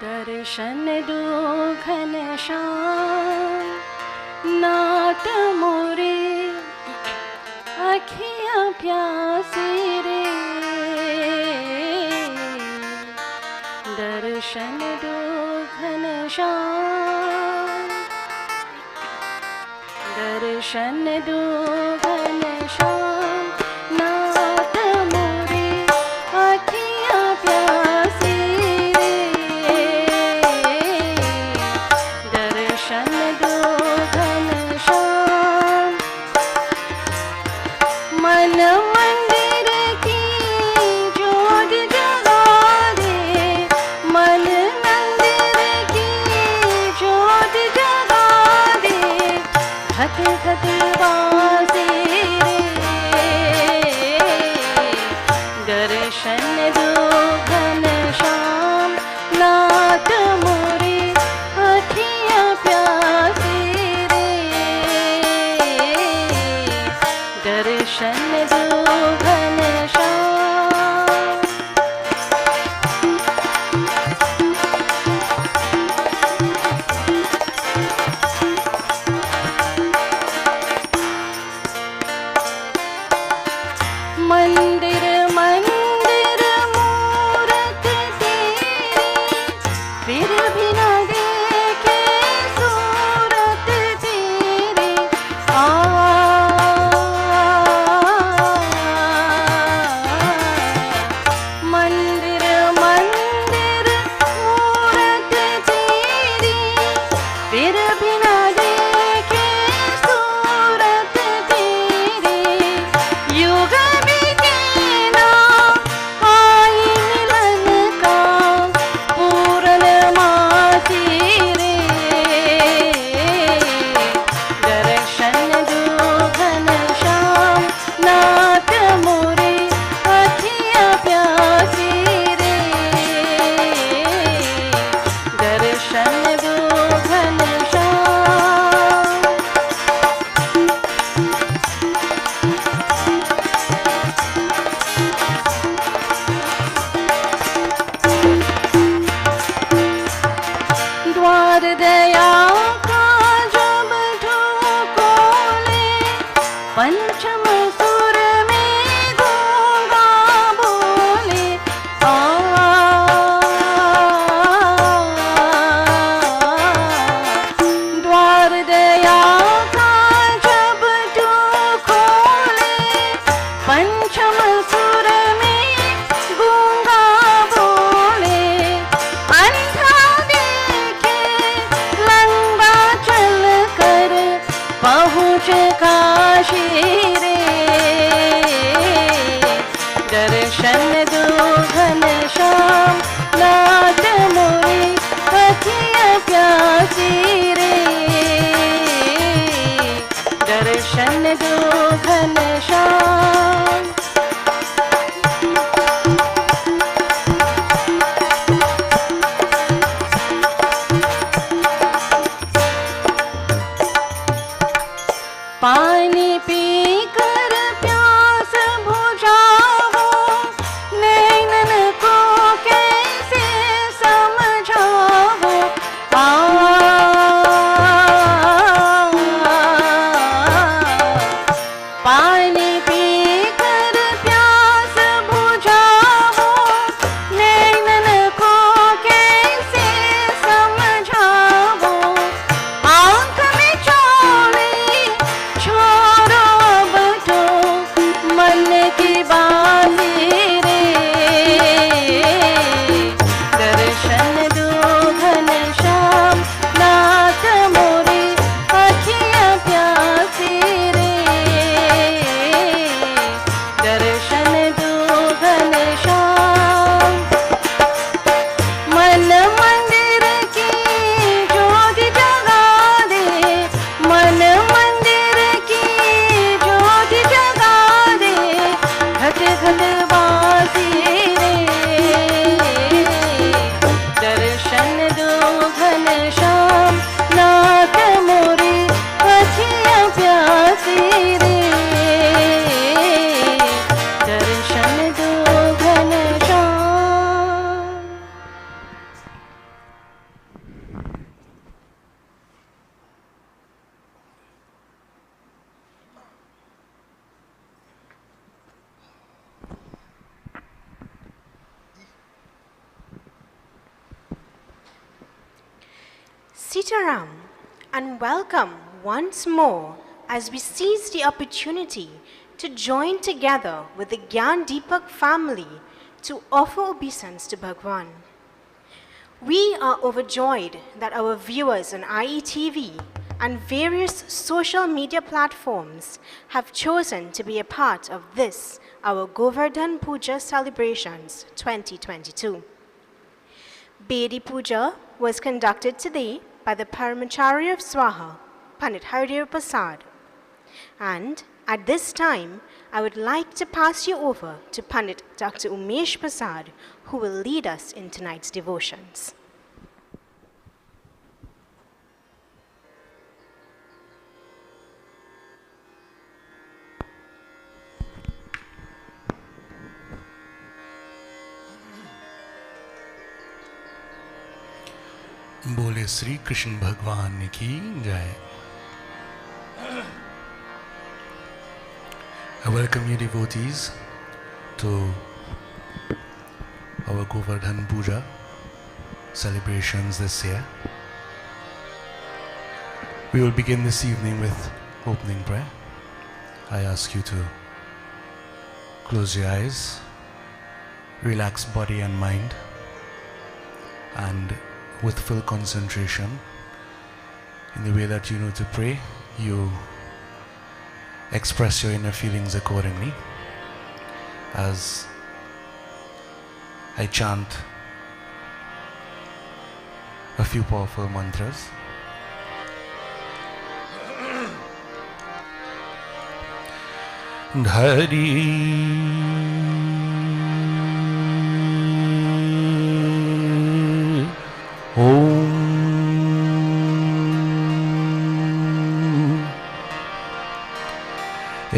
दर्शन दो घनश्याम नाथ मोरे अखियाँ प्यासी रे। दर्शन दो घनश्याम दर्शन दो घनश्याम नाथ मोरे अखियाँ प्यासी रे। दर्शन दो घनश्याम मन मंदिर की ज्योत जगा दे। मन मंदिर की ज्योत जगा दे। घट घट वासे रे। दर्शन दो घनश्याम नाथ मोरे अखियाँ प्यासी रे। दर्शन दो घनश्याम मंदिर मंदिर मूरत तेरी फिर भी न देखे सूरत तेरी। मंदिर मंदिर मूरत तेरी फिर भी न देखे सूरत तेरी। युग बीते ना आई मिलन का पूर्णमासी रे। दर्शन दो घनश्याम नाथ मोरे अखियाँ प्यासी रे। दर्शन दो घनश्याम द्वार दया का जब ढोकोले पंचम सुर में गूंगा बोले। द्वार दया का जब ढोकोले पंचम सुर में गूंगा बोले। अंधा देखे लंगा चल कर पहुँच काशी रे। दर्शन दो घनश्याम नाथ मोरे अखियाँ प्यासी रे। दर्शन दो घनश्याम पानी पीकर प्यास बुझाओ। नैनन को कैसे समझाओ। पानी P Sitaram, and welcome once more as we seize the opportunity to join together with the Gyan Deepak family to offer obeisance to Bhagwan. We are overjoyed that our viewers on IETV and various social media platforms have chosen to be a part of this, our Goverdhan Puja celebrations 2022. Bedi Puja was conducted today by the Paramacharya of SWAHA, Pandit Hardev Prasad. And at this time, I would like to pass you over to Pandit Dr. Umesh Prasad, who will lead us in tonight's devotions. बोले श्री कृष्ण भगवान की जय. I welcome you devotees to our Goverdhan Puja celebrations this year. We will begin this evening with opening prayer. I ask you to close your eyes, relax body and mind, and with full concentration in the way that you know to pray, you express your inner feelings accordingly as I chant a few powerful mantras.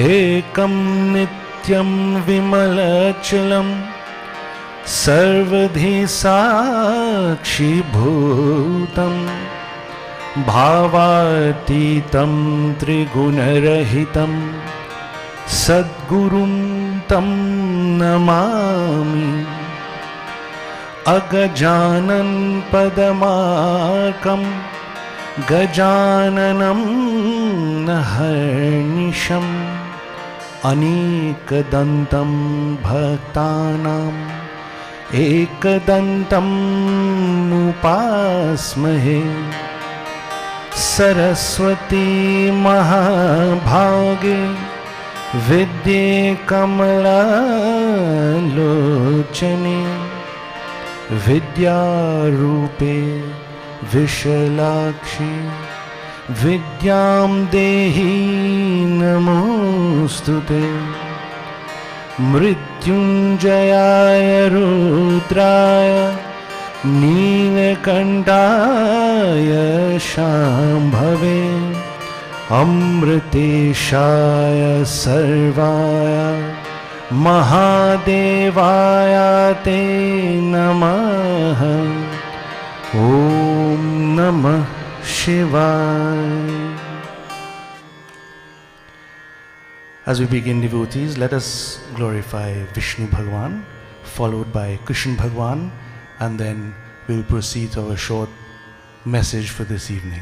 एकं नित्यं विमलचलं सर्वधि साक्षिभूतं भावातीतं त्रिगुणरहितं सद्गुरुं तं नमामि. अगजानन पदमार्कं गजाननं हर्निशम् अनेकदन्तं भक्तानां एकदन्तम् उपास्महे. सरस्वती महाभागे विद्ये कमलालोचने विद्यारूपे विशालाक्षी विद्यां देहि नमोस्तुते. मृत्युंजयाय रुद्राय नीलकण्ठाय शाम्भवे अमृतेशाय सर्वाय महादेवाय ते नमः. ॐ नमः Shivaya. As we begin, devotees, let us glorify Vishnu Bhagwan, followed by Krishna Bhagwan, and then we'll proceed to our short message for this evening.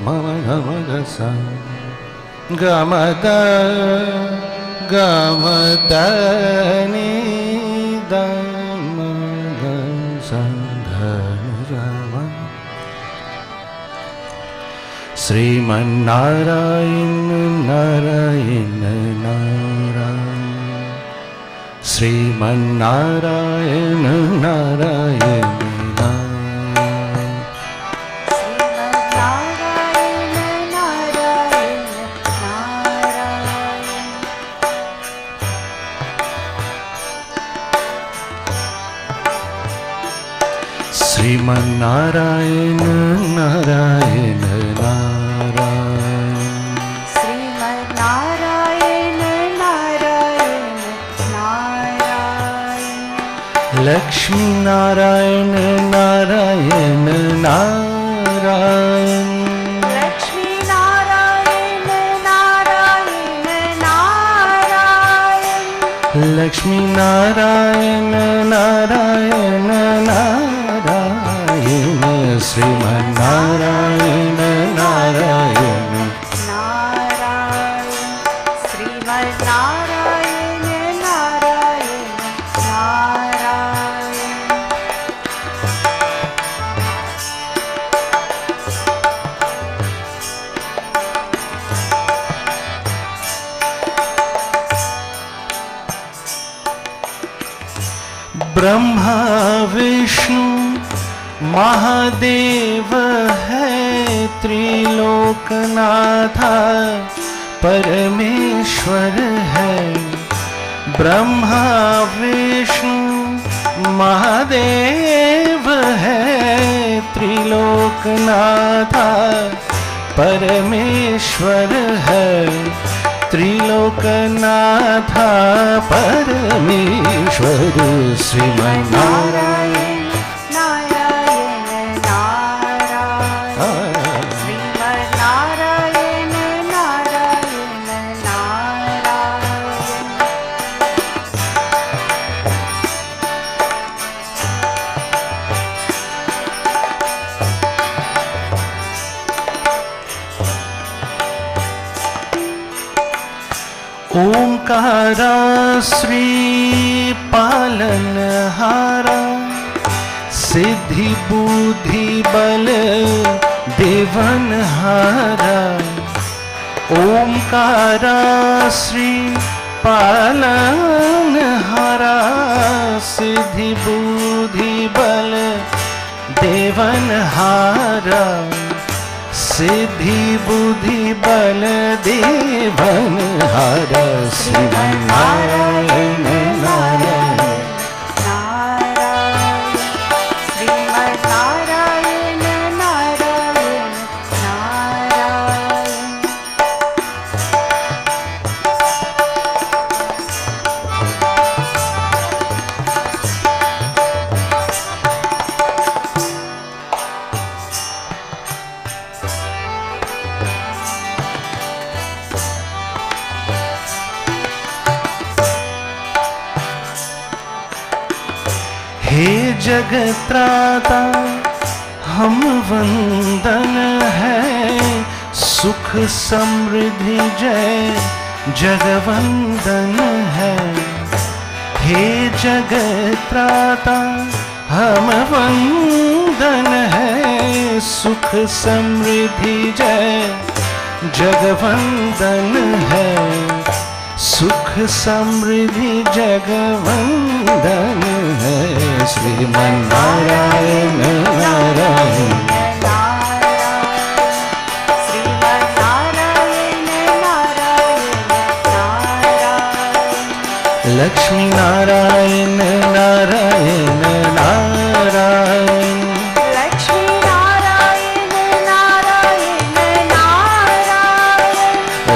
मम गम सा गमद गमद नि दम श्रीमन्नारायण नारायण नारायण श्रीमन्नारायण नारायण श्रीमन्नारायण नारायण नारायण श्रीमन्नारायण नारायण नारायण लक्ष्मी नारायण नारायण नारायण लक्ष्मी नारायण नारायण नारायण लक्ष्मी नारायण नारायण नारायण श्रीमन्नारायण नारायण नारायण श्रीमन्नारायण नारायण नारायण ब्रह्मा विष्णु महादेव है त्रिलोकनाथा परमेश्वर है ब्रह्मा विष्णु महादेव है त्रिलोकनाथा परमेश्वर है त्रिलोकनाथा परमेश्वर श्रीमन्नारायण ओंकारा श्री पालनहारा सिद्धि बुद्धि बल देवनहारा ओंकारा श्री पालनहारा सिद्धि बुद्धि बल देवनहारा सिद्धि बुद्धि बल देवनहारा श्रीमन्नारायण नारायण श्रीमन्नारायण नारायण नारायण हे जगत्राता हम वंदन है सुख समृद्धि जय जगवंदन है हे जगत्राता हम वंदन है सुख समृद्धि जय जगवंदन है सुख समृद्धि जगवंदन है श्रीमन्नारायण नारायण लक्ष्मी नारायण नारायण नारायण लक्ष्मी नारायण नारायण नारायण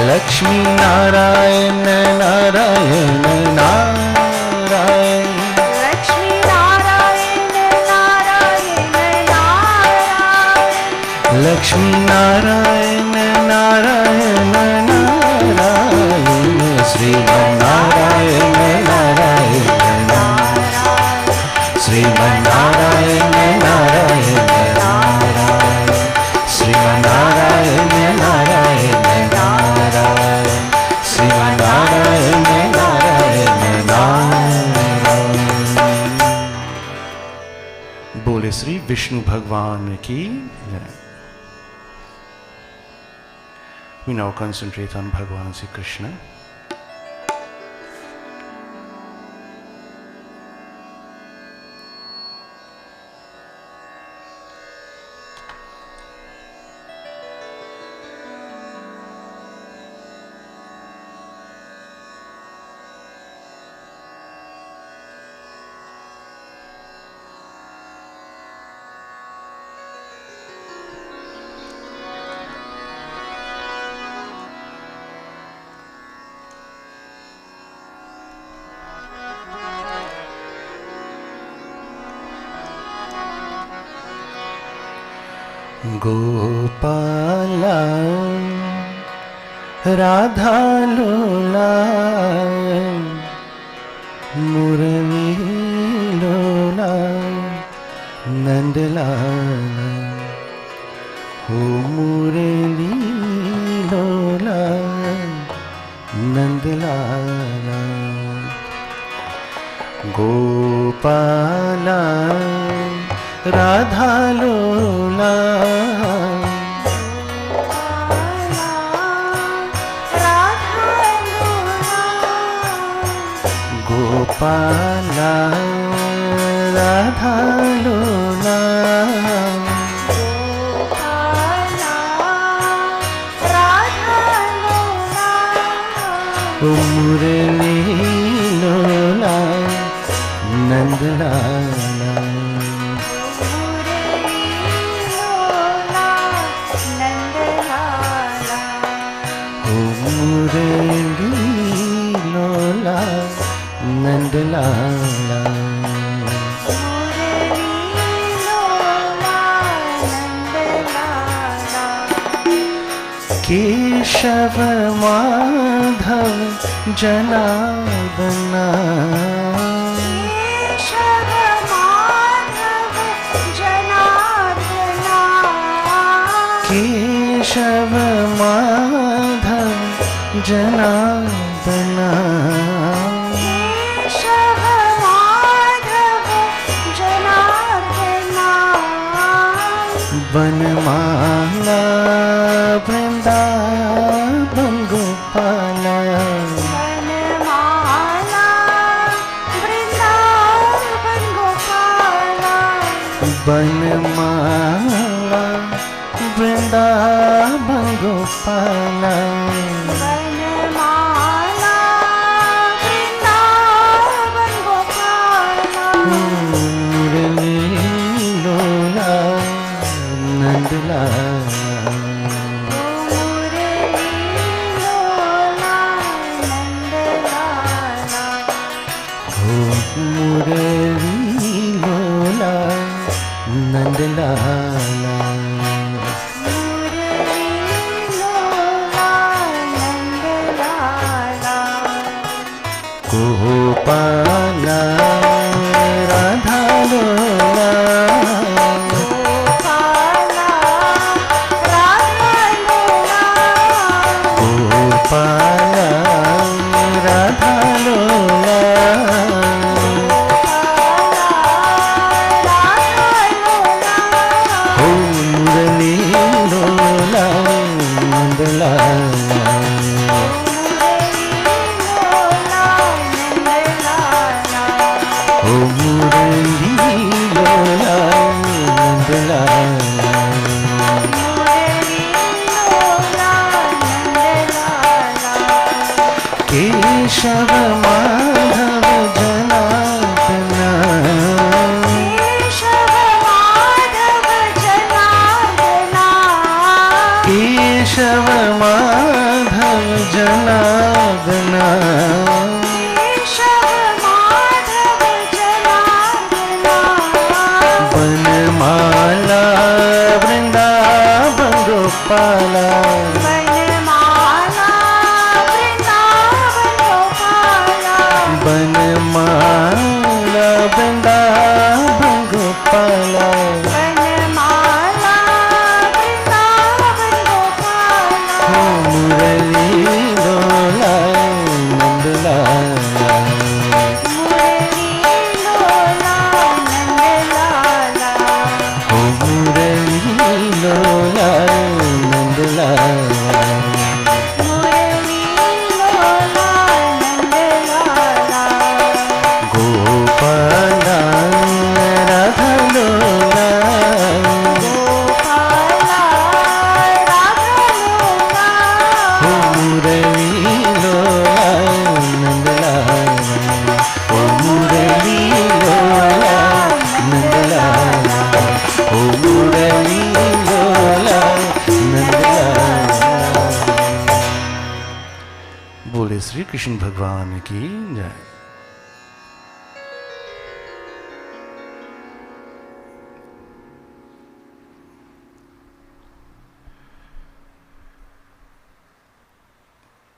लक्ष्मी नारायण नारायण नारायण लक्ष्मी नारायण नारायण नारायण लक्ष्मी नारायण नारायण नारायण श्रीमन्नारायण नारायण नारायण श्रीमन्नारायण नारायण नारायण श्रीमन्नारायण श्री विष्णु भगवान की जय. We now concentrate on Bhagavan Sri Krishna. Gopala Radha लोला मुरली लोला नंदलाला हो मुरली लोला नंदलाला गोपाला राधा लोला गोपाला राधा लोला मुरली लोला नंदलाला मुरली लोला नंदलाला केशव माधव जनार्दना केशव माधव जनार्दना वनमाला वृंदावन गोपाला वनमाला वृंदावन गोपाला मुरली लोला नंदलाला हो मुरली लोला नंदलाला गोपाला राधा लोला गोपाला राधा लोला हो मुरली लोला नंदलाला हो मुरली लोला नंदलाला केशव माधव जनार्दना केशव माधव जनार्दना वनमाला वृंदावन गोपाला वनमाला वृंदावन गोपाला हो मुरली लोला नंदलाला कृष्ण भगवान की जय.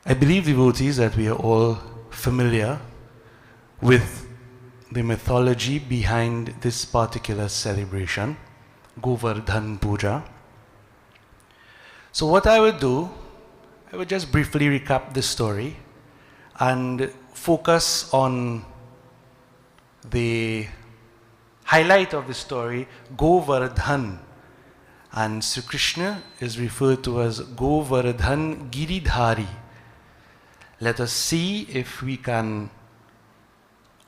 I believe, devotees, that we are all familiar with the mythology behind this particular celebration, Goverdhan Puja. So what I would do, I would just briefly recap this story and focus on the highlight of the story, Govardhan. And Sri Krishna is referred to as Govardhan Giridhari. Let us see if we can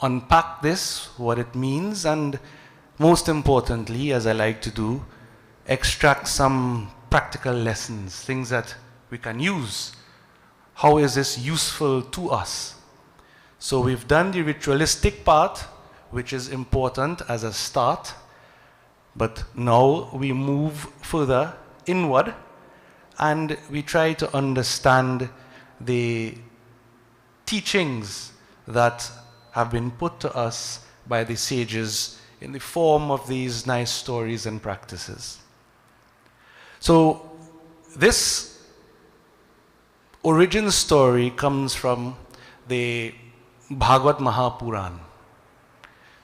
unpack this, what it means, and most importantly, as I like to do, extract some practical lessons, things that we can use. How is this useful to us? So we've done the ritualistic part, which is important as a start, but now we move further inward and we try to understand the teachings that have been put to us by the sages in the form of these nice stories and practices. So this origin story comes from the Bhagavad Mahapuran.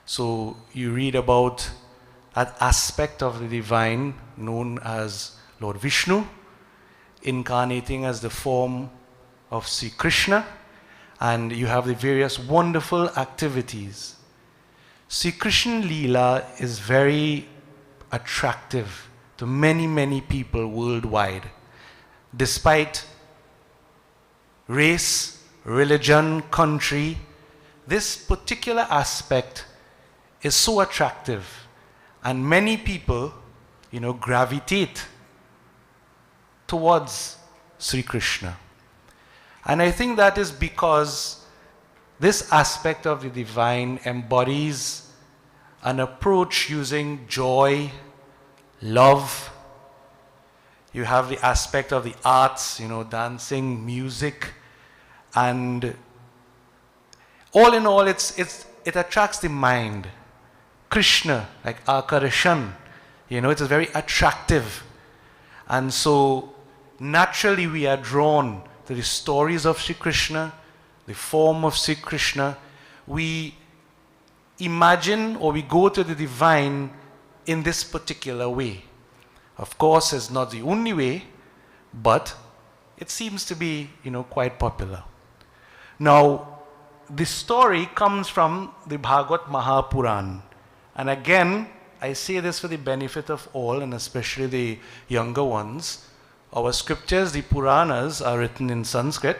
So you read about that aspect of the divine known as Lord Vishnu incarnating as the form of Sri Krishna, and you have the various wonderful activities. Sri Krishna Leela is very attractive to many, many people worldwide. Despite race, religion, country, this particular aspect is so attractive, and many people, gravitate towards Sri Krishna. And I think that is because this aspect of the divine embodies an approach using joy, love. You have the aspect of the arts, dancing, music, and all in all, it attracts the mind. Krishna, like Akarshan, it is very attractive. And so naturally we are drawn to the stories of Sri Krishna, the form of Sri Krishna. We imagine or we go to the divine in this particular way. Of course, it's not the only way, but it seems to be, quite popular. Now, the story comes from the Bhagavad Mahapuran. And again, I say this for the benefit of all, and especially the younger ones. Our scriptures, the Puranas, are written in Sanskrit.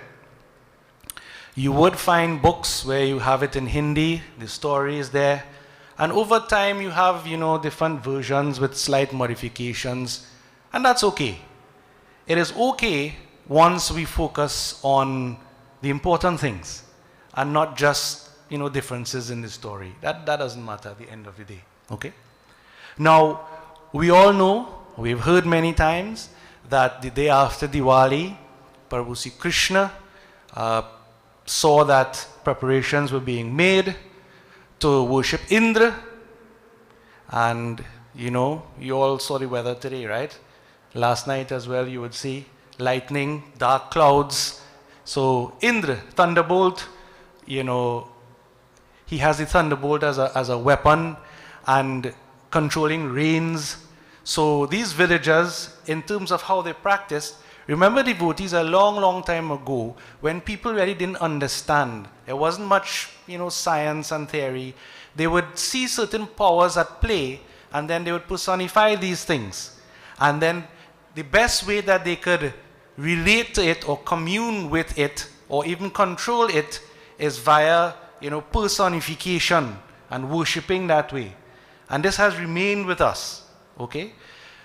You would find books where you have it in Hindi, the story is there. And over time you have, different versions with slight modifications. And that's okay. It is okay once we focus on the important things and not just, differences in the story. That doesn't matter at the end of the day. Okay? Now, we all know, we've heard many times, that the day after Diwali, Prabhu Sri Krishna saw that preparations were being made to worship Indra. And, you all saw the weather today, right? Last night as well, you would see lightning, dark clouds. So Indra, thunderbolt, he has the thunderbolt as a weapon and controlling rains. So these villagers, in terms of how they practiced, remember devotees a long, long time ago when people really didn't understand. There wasn't much, science and theory. They would see certain powers at play and then they would personify these things. And then the best way that they could relate to it or commune with it or even control it is via, personification and worshipping that way. And this has remained with us, okay?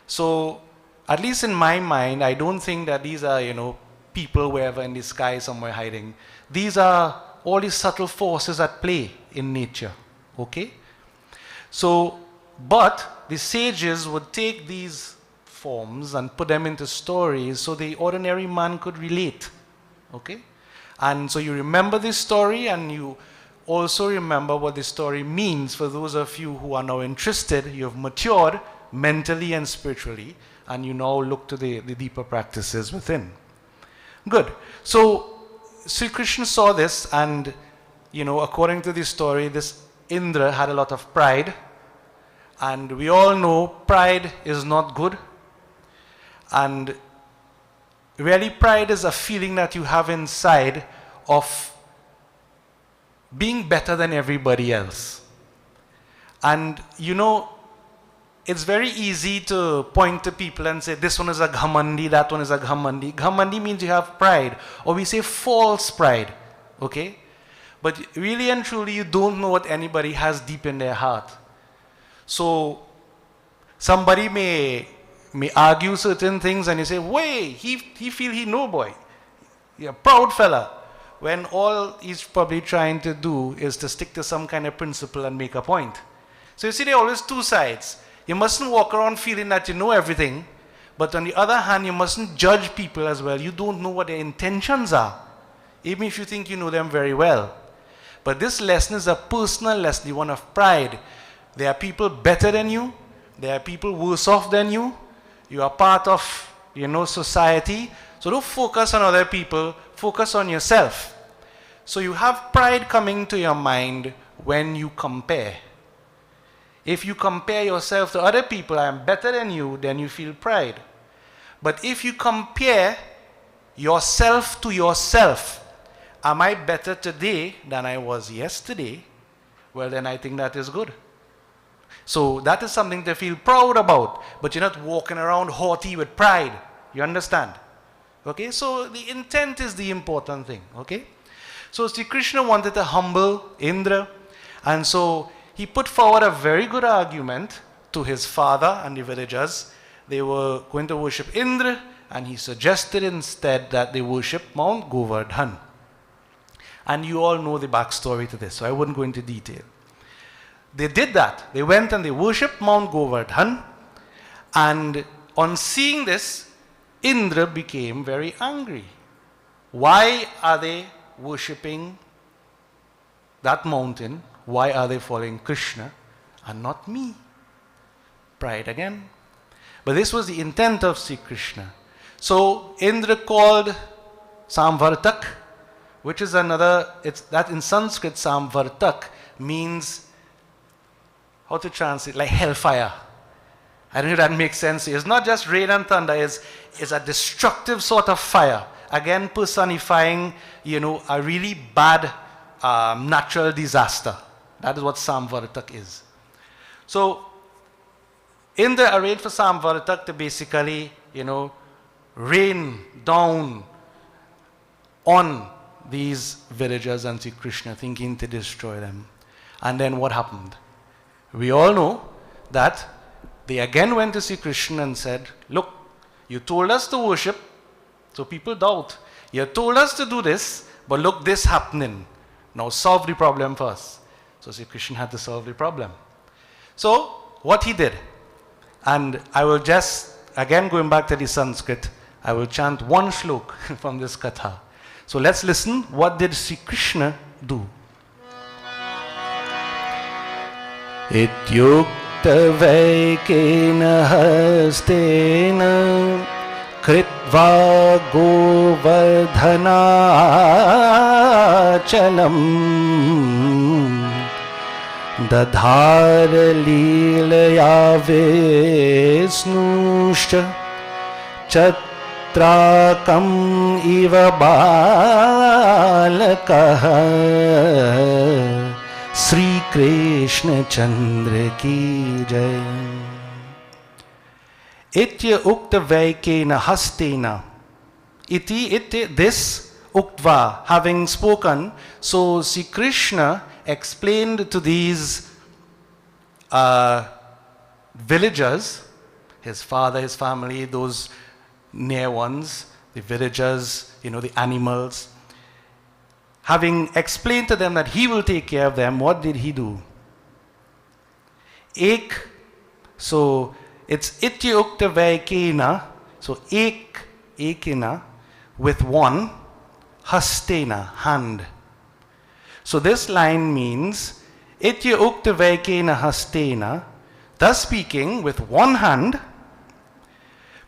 So, at least in my mind, I don't think that these are, people wherever in the sky somewhere hiding. These are all these subtle forces at play in nature, okay? So, but the sages would take these forms and put them into stories so the ordinary man could relate, okay? And so you remember this story, and you also remember what this story means for those of you who are now interested. You have matured mentally and spiritually, and you now look to the deeper practices within. Good. So Sri Krishna saw this, and according to this story, this Indra had a lot of pride, and we all know pride is not good. And really, pride is a feeling that you have inside of being better than everybody else. And it's very easy to point to people and say, this one is a ghamandi, that one is a ghamandi. Ghamandi means you have pride, or we say false pride, okay? But really and truly, you don't know what anybody has deep in their heart. So somebody may argue certain things, and you say, wait, he feel he know boy. You're a proud fella. When all he's probably trying to do is to stick to some kind of principle and make a point. So you see, there are always two sides. You mustn't walk around feeling that you know everything, but on the other hand, you mustn't judge people as well. You don't know what their intentions are, even if you think you know them very well. But this lesson is a personal lesson, the one of pride. There are people better than you. There are people worse off than you. You are part of, society. So don't focus on other people. Focus on yourself. So you have pride coming to your mind when you compare. If you compare yourself to other people, I am better than you, then you feel pride. But if you compare yourself to yourself, am I better today than I was yesterday? Well, then I think that is good. So that is something to feel proud about, but you're not walking around haughty with pride. You understand? Okay, so the intent is the important thing, okay? So Sri Krishna wanted to humble Indra, and so he put forward a very good argument to his father and the villagers. They were going to worship Indra, and he suggested instead that they worship Mount Govardhan. And you all know the backstory to this, so I wouldn't go into detail. They did that. They went and they worshipped Mount Govardhan, and on seeing this, Indra became very angry. Why are they worshipping that mountain? Why are they following Krishna and not me? Pride again. But this was the intent of Sri Krishna. So Indra called Samvartak, which is that in Sanskrit, Samvartak means, how to translate, like hellfire. I don't know if that makes sense. It's not just rain and thunder, it's a destructive sort of fire. Again, personifying, a really bad natural disaster. That is what Samvartak is. So, Indra arranged for Samvartak to basically, rain down on these villagers and Sri Krishna, thinking to destroy them. And then what happened? We all know that they again went to Sri Krishna and said, look, you told us to worship, so people doubt. You told us to do this, but look, this happening. Now solve the problem first. So Sri Krishna had to solve the problem. So what he did, and I will just, again going back to the Sanskrit, I will chant one shlok from this katha. So let's listen, what did Sri Krishna do? Ityuktavaiken hastena kritva govardhanachalam dadhar leelaya visnusha trakam iva balakah Sri Krishna Chandra ki jai. Itya ukta vaikena hastena. Iti, this uktva, having spoken. So Sri Krishna explained to these villagers, his father, his family, those near ones, the villagers, the animals. Having explained to them that he will take care of them, what did he do? Ek, so it's ityukta vaikena, so ekena, with one, hastena, hand. So this line means Itya ukta vaikena hastena, thus speaking with one hand,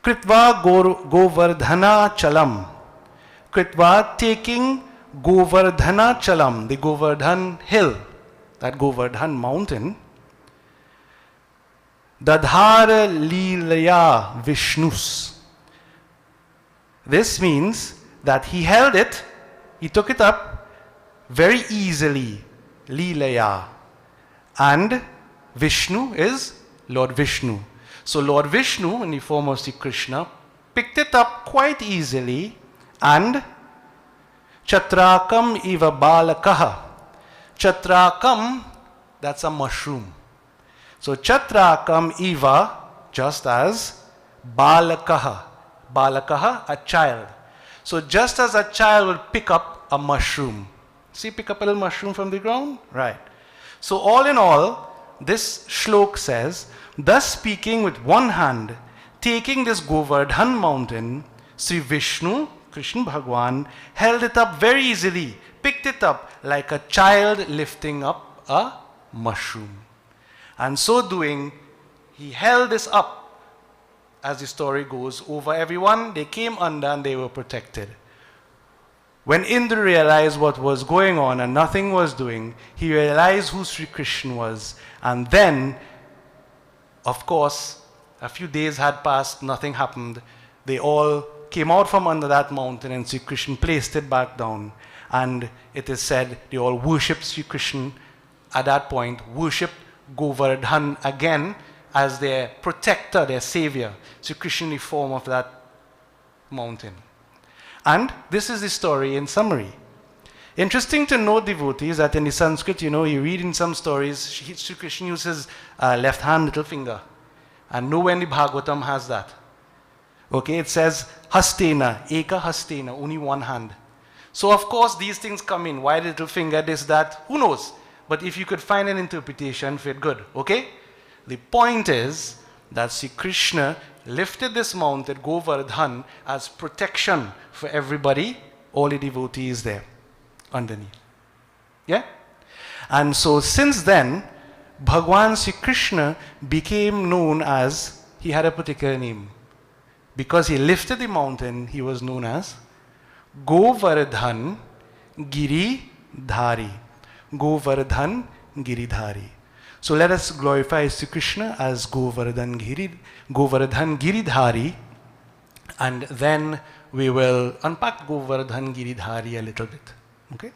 Kritva Govardhana Chalam. Kritva taking Govardhana Chalam, the Govardhan hill, that Govardhan mountain. Dadhara Leelaya Vishnus. This means that he held it, he took it up very easily, Leelaya. And Vishnu is Lord Vishnu. So Lord Vishnu, in the form of Sri Krishna, picked it up quite easily and Chatrakam iva balakaha. Chatrakam, that's a mushroom. So Chatrakam iva, just as balakaha. Balakaha, a child. So just as a child would pick up a mushroom. See, pick up a little mushroom from the ground? Right. So all in all, this shlok says, thus speaking with one hand, taking this Govardhan mountain, Sri Vishnu, Krishna Bhagwan, held it up very easily, picked it up like a child lifting up a mushroom. And so doing, he held this up, as the story goes, over everyone. They came under and they were protected. When Indra realized what was going on and nothing was doing, he realized who Sri Krishna was. And then, of course, a few days had passed, nothing happened. They all came out from under that mountain and Sri Krishna placed it back down. And it is said they all worshipped Sri Krishna at that point, worshipped Govardhan again as their protector, their savior. Sri Krishna in the form of that mountain. And this is the story in summary. Interesting to note, devotees, that in the Sanskrit, you read in some stories, Sri Krishna uses left hand, little finger. And nowhere in the Bhagavatam has that. Okay, it says hastena, eka hastena, only one hand. So of course these things come in. Why little finger, this, that, who knows? But if you could find an interpretation, fit good, okay? The point is that Sri Krishna lifted this mountain, Govardhan, as protection for everybody, all the devotees there underneath. Yeah? And so since then, Bhagwan Sri Krishna became known as, he had a particular name. Because he lifted the mountain, he was known as Govardhan Giridhari. Govardhan Giridhari. So let us glorify Sri Krishna as Govardhan Giridhari, and then we will unpack Govardhan Giridhari a little bit. Okay?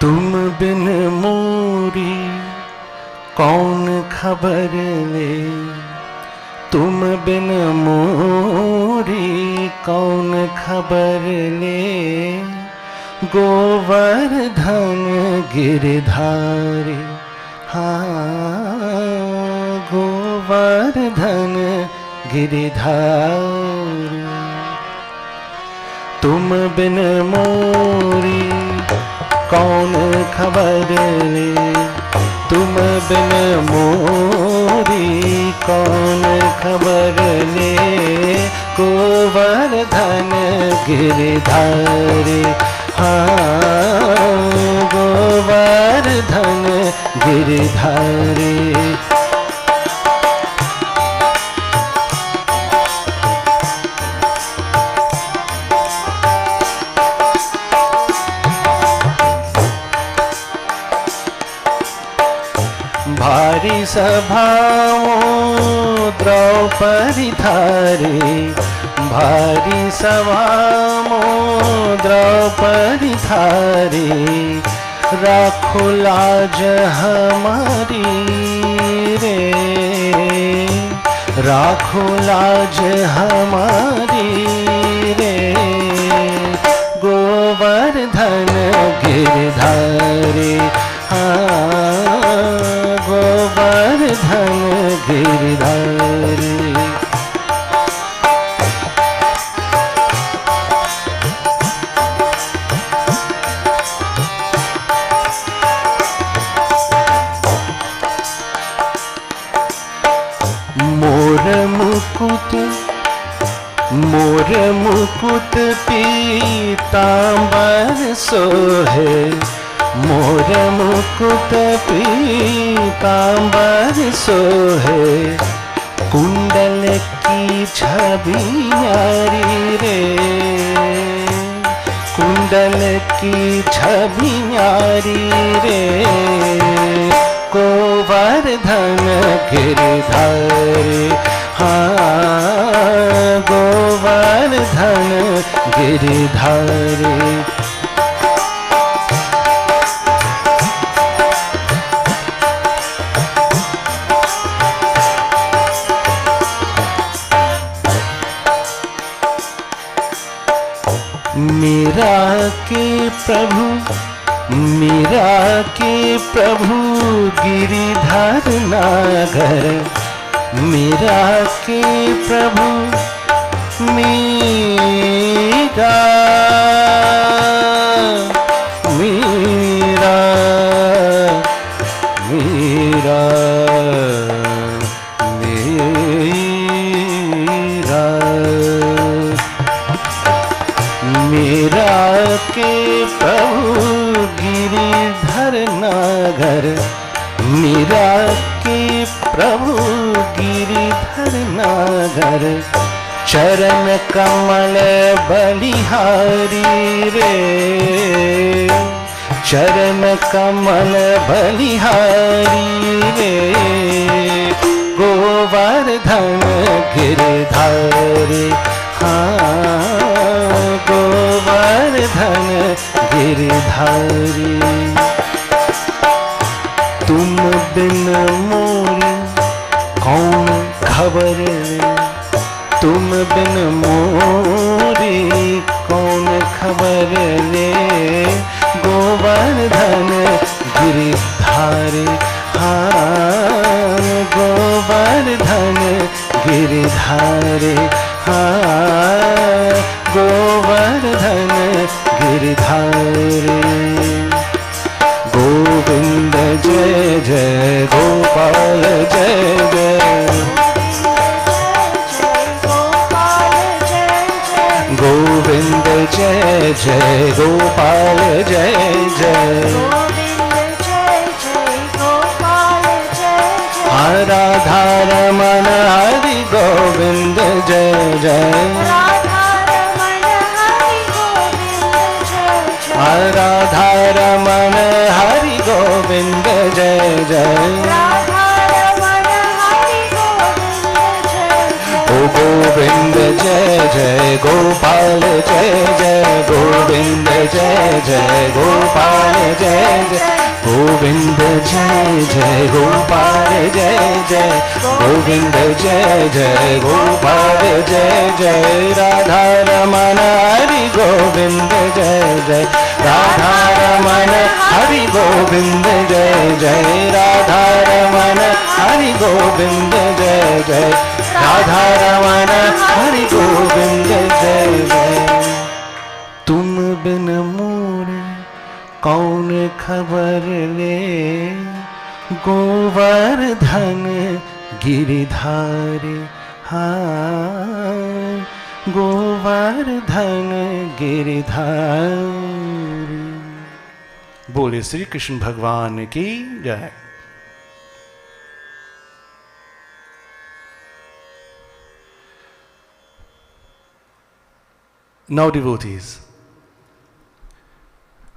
तुम बिन मोरी कौन खबर ले, तुम बिन मोरी कौन खबर ले, गोवर्धन गिरधारी, हाँ गोवर्धन गिरधारी। तुम बिन मोरी कौन खबर ले, तुम बिन मोरी कौन खबर ले, गोवर्धन गिरधारी, हाँ गोवर्धन गिरधारी। भारी सभाओं द्रौपदी धारे, भारी सभाओं द्रौपदी धारे, राखो लाज हमारी रे, राखो लाज हमारी रे, गिरधारी गोवर्धन गिरधारी। मोर मुकुट पीतांबर सोहे, मोर मुकुट पीतांबर सोहे, कुंडल की छवि न्यारी रे, कुंडल की छवि न्यारी रे, गोवर्धन गिरधारी गोवर्धन गिरधारी। मीरा के प्रभु गिरिधर नागर, मीरा के प्रभु मीरा मीरा मीरा मीरा मीरा के प्रभु गिरिधर नागर, मीरा के प्रभु गिरिधर नागर, चरण कमल बलिहारी रे, चरण कमल बलिहारी रे, गोवर्धन गिरधारी गोवर्धन गिरधारी। तुम बिन मोरी कौन खबर, तुम बिन मोरी कौन खबर ले, गोवर्धन गिरधारी गोवर्धन गिरधारी गोवर्धन गिरधारी। गोविंद जय जय गोपाल जय जय, गोविंद जय जय गोपाल जय जय, राधा रमण हरि गोविंद जय जय, राधा रमण हरि गोविंद जय जय, ओ गोविंद जय जय गोपाल जय जय, गोविंद जय जय गोपाल जय जय, गोविंद जय जय गोपाल जय जय, गोविंद जय जय गोपाल जय जय, राधा रमण हरि गोविंद जय जय, राधा रमण हरि गोविंद जय जय, राधा रमण हरि गोविंद जय जय, राधा रमण हरि गोविंद जय जय। तुम बिन मोरे कौन खबर ले, गोवर्धन गिरधारी गोवर्धन गिरधारी। बोले श्री कृष्ण भगवान की जय। Now devotees,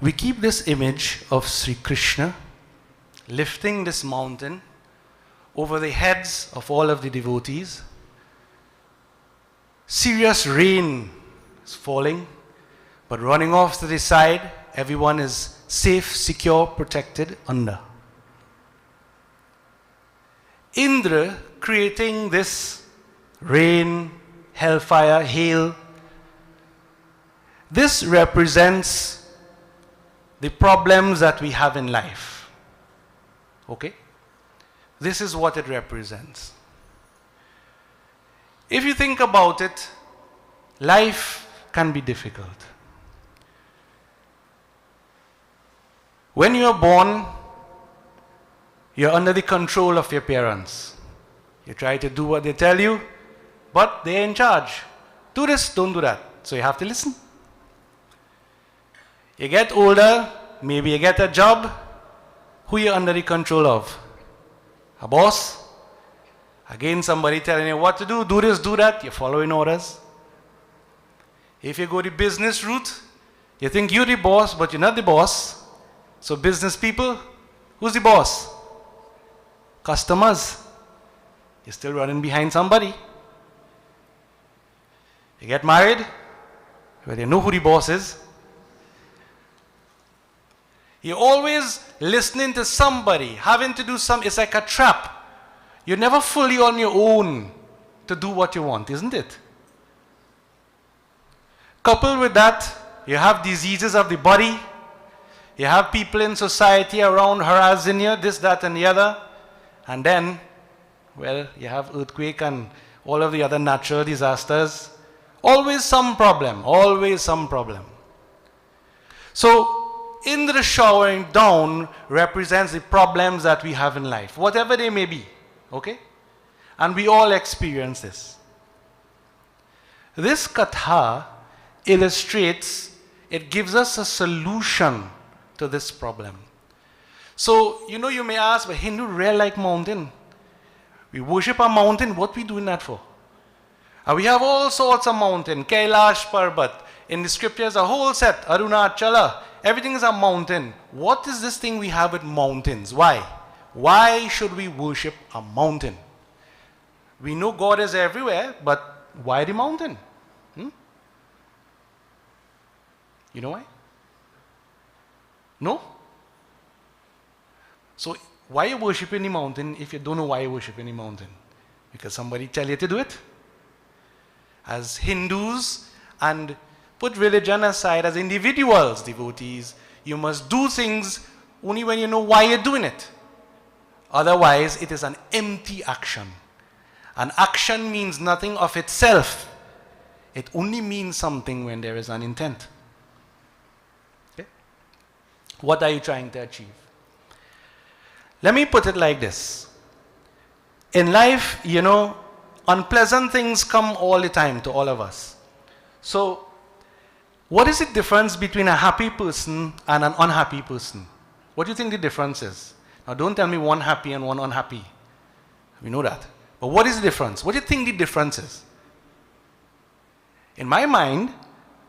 we keep this image of Sri Krishna lifting this mountain over the heads of all of the devotees. Serious rain is falling, but running off to the side, everyone is safe, secure, protected under. Indra creating this rain, hellfire, hail, this represents the problems that we have in life. Okay? This is what it represents. If you think about it, life can be difficult. When you are born, you're under the control of your parents. You try to do what they tell you, but they're in charge. Do this, don't do that. So you have to listen. You get older, maybe you get a job. Who you're under the control of? A boss? Again, somebody telling you what to do. Do this, do that. You're following orders. If you go the business route, you think you're the boss, but you're not the boss. So business people, who's the boss? Customers. You're still running behind somebody. You get married, well, you know who the boss is. You're always listening to somebody, having to do something. It's like a trap. You're never fully on your own to do what you want, isn't it? Coupled with that, you have diseases of the body. You have people in society around harassing you, this, that, and the other. And then, well, you have earthquake and all of the other natural disasters. Always some problem, always some problem. So, in the showering down represents the problems that we have in life, whatever they may be, okay? And we all experience this. This katha illustrates, it gives us a solution to this problem. So, you know, you may ask, but Hindu really like mountain. We worship a mountain, what we doing that for? And we have all sorts of mountain, Kailash Parbat. In the scriptures, a whole set, Arunachala. Everything is a mountain. What is this thing we have with mountains? Why? Why should we worship a mountain? We know God is everywhere, but why the mountain? You know why? No? So, why are you worshiping the mountain if you don't know why you're worshiping the mountain? Because somebody tell you to do it? As Hindus, and put religion aside, as individuals, devotees, you must do things only when you know why you're doing it. Otherwise, it is an empty action. An action means nothing of itself. It only means something when there is an intent. Okay? What are you trying to achieve? Let me put it like this. In life, you know, unpleasant things come all the time to all of us. So, what is the difference between a happy person and an unhappy person? What do you think the difference is? Now, don't tell me one happy and one unhappy. We know that. But what is the difference? What do you think the difference is? In my mind,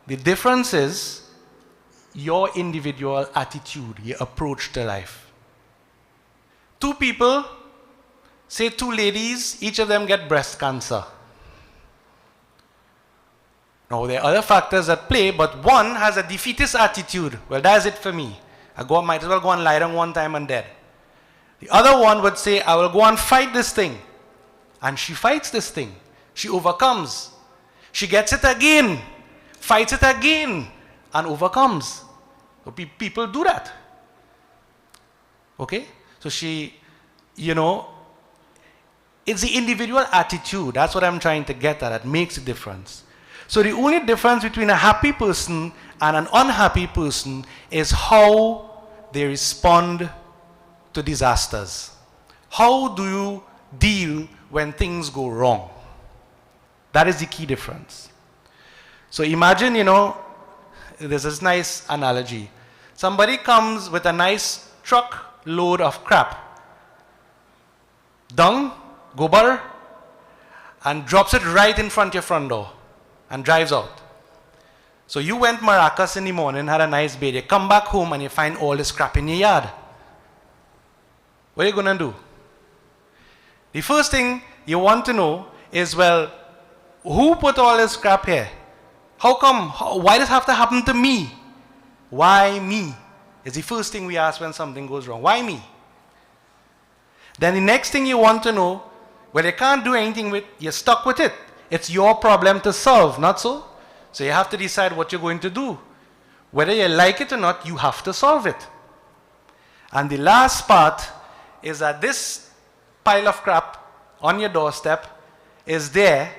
the difference is your individual attitude, your approach to life. Two people, say two ladies, each of them get breast cancer. Now, there are other factors at play, but one has a defeatist attitude. Well, that's it for me. Might as well go and lie down one time and dead. The other one would say, I will go and fight this thing. And she fights this thing. She overcomes. She gets it again, fights it again, and overcomes. So people do that. Okay? So she, you know, it's the individual attitude. That's what I'm trying to get at. That makes a difference. So the only difference between a happy person and an unhappy person is how they respond to disasters. How do you deal when things go wrong? That is the key difference. So imagine, you know, there's this nice analogy. Somebody comes with a nice truck load of crap, dung, gobar, and drops it right in front of your front door and drives out. So you went maracas in the morning, had a nice bathe, you come back home and you find all this crap in your yard. What are you going to do? The first thing you want to know is, well, who put all this crap here? How come? Why does it have to happen to me? Why me? Is the first thing we ask when something goes wrong. Why me? Then the next thing you want to know, well, you can't do anything with, you're stuck with it. It's your problem to solve, not so? So you have to decide what you're going to do. Whether you like it or not, you have to solve it. And the last part is that this pile of crap on your doorstep is there,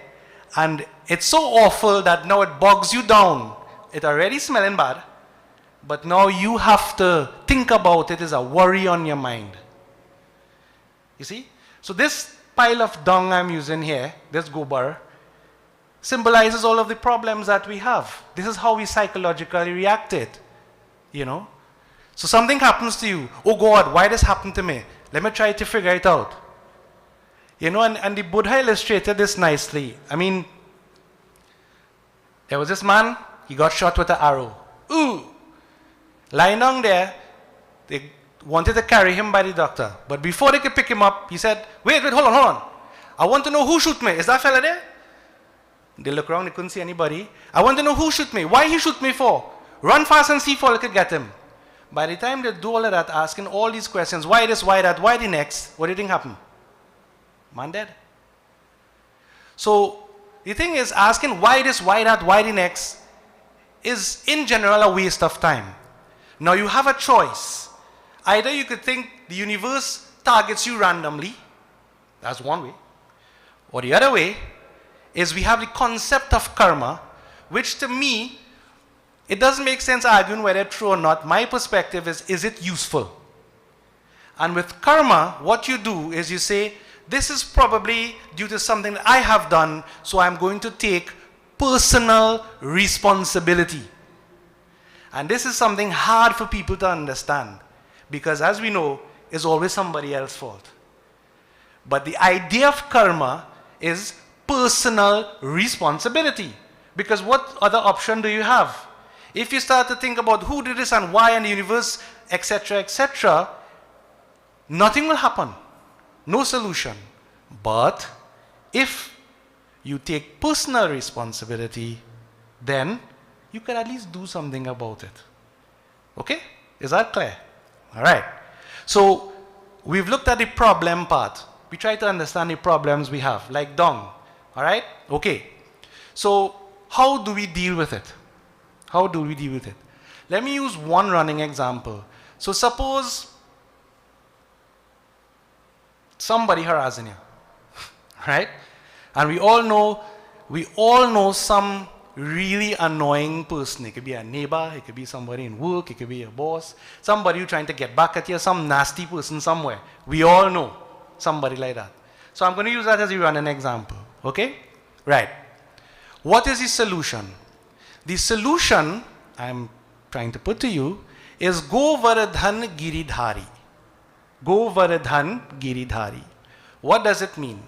and it's so awful that now it bogs you down. It's already smelling bad, but now you have to think about it as a worry on your mind. You see? So this pile of dung I'm using here, this gobar, symbolizes all of the problems that we have. This is how we psychologically react to it. You know? So something happens to you. Oh God, why this happened to me? Let me try to figure it out. You know, and the Buddha illustrated this nicely. I mean, there was this man, he got shot with an arrow. Ooh! Lying down there, they wanted to carry him by the doctor. But before they could pick him up, he said, wait, hold on. I want to know who shoot me. Is that fella there? They look around, they couldn't see anybody. I want to know who shoot me. Why he shoot me for? Run fast and see if all could get him. By the time they do all of that, asking all these questions, why this, why that, why the next, what do you think happened? Man dead. So the thing is, asking why this, why that, why the next is in general a waste of time. Now you have a choice. Either you could think the universe targets you randomly. That's one way. Or the other way is we have the concept of karma, which to me, it doesn't make sense arguing whether it's true or not. My perspective is it useful? And with karma, what you do is you say, this is probably due to something that I have done, so I'm going to take personal responsibility. And this is something hard for people to understand, because as we know, it's always somebody else's fault. But the idea of karma is personal responsibility. Because what other option do you have? If you start to think about who did this and why and the universe, etc., nothing will happen. No solution. But if you take personal responsibility, then you can at least do something about it. Okay? Is that clear? All right. So we've looked at the problem part. We try to understand the problems we have, like dung. All right? Okay. So how do we deal with it? How do we deal with it? Let me use one running example. So suppose somebody harassing you, right? And we all know some really annoying person. It could be a neighbor, it could be somebody in work, it could be a boss, somebody who's trying to get back at you, some nasty person somewhere. We all know somebody like that. So I'm going to use that as a running example. Okay? Right. What is the solution? The solution I'm trying to put to you is Govardhan Giridhari. Govardhan Giridhari. What does it mean?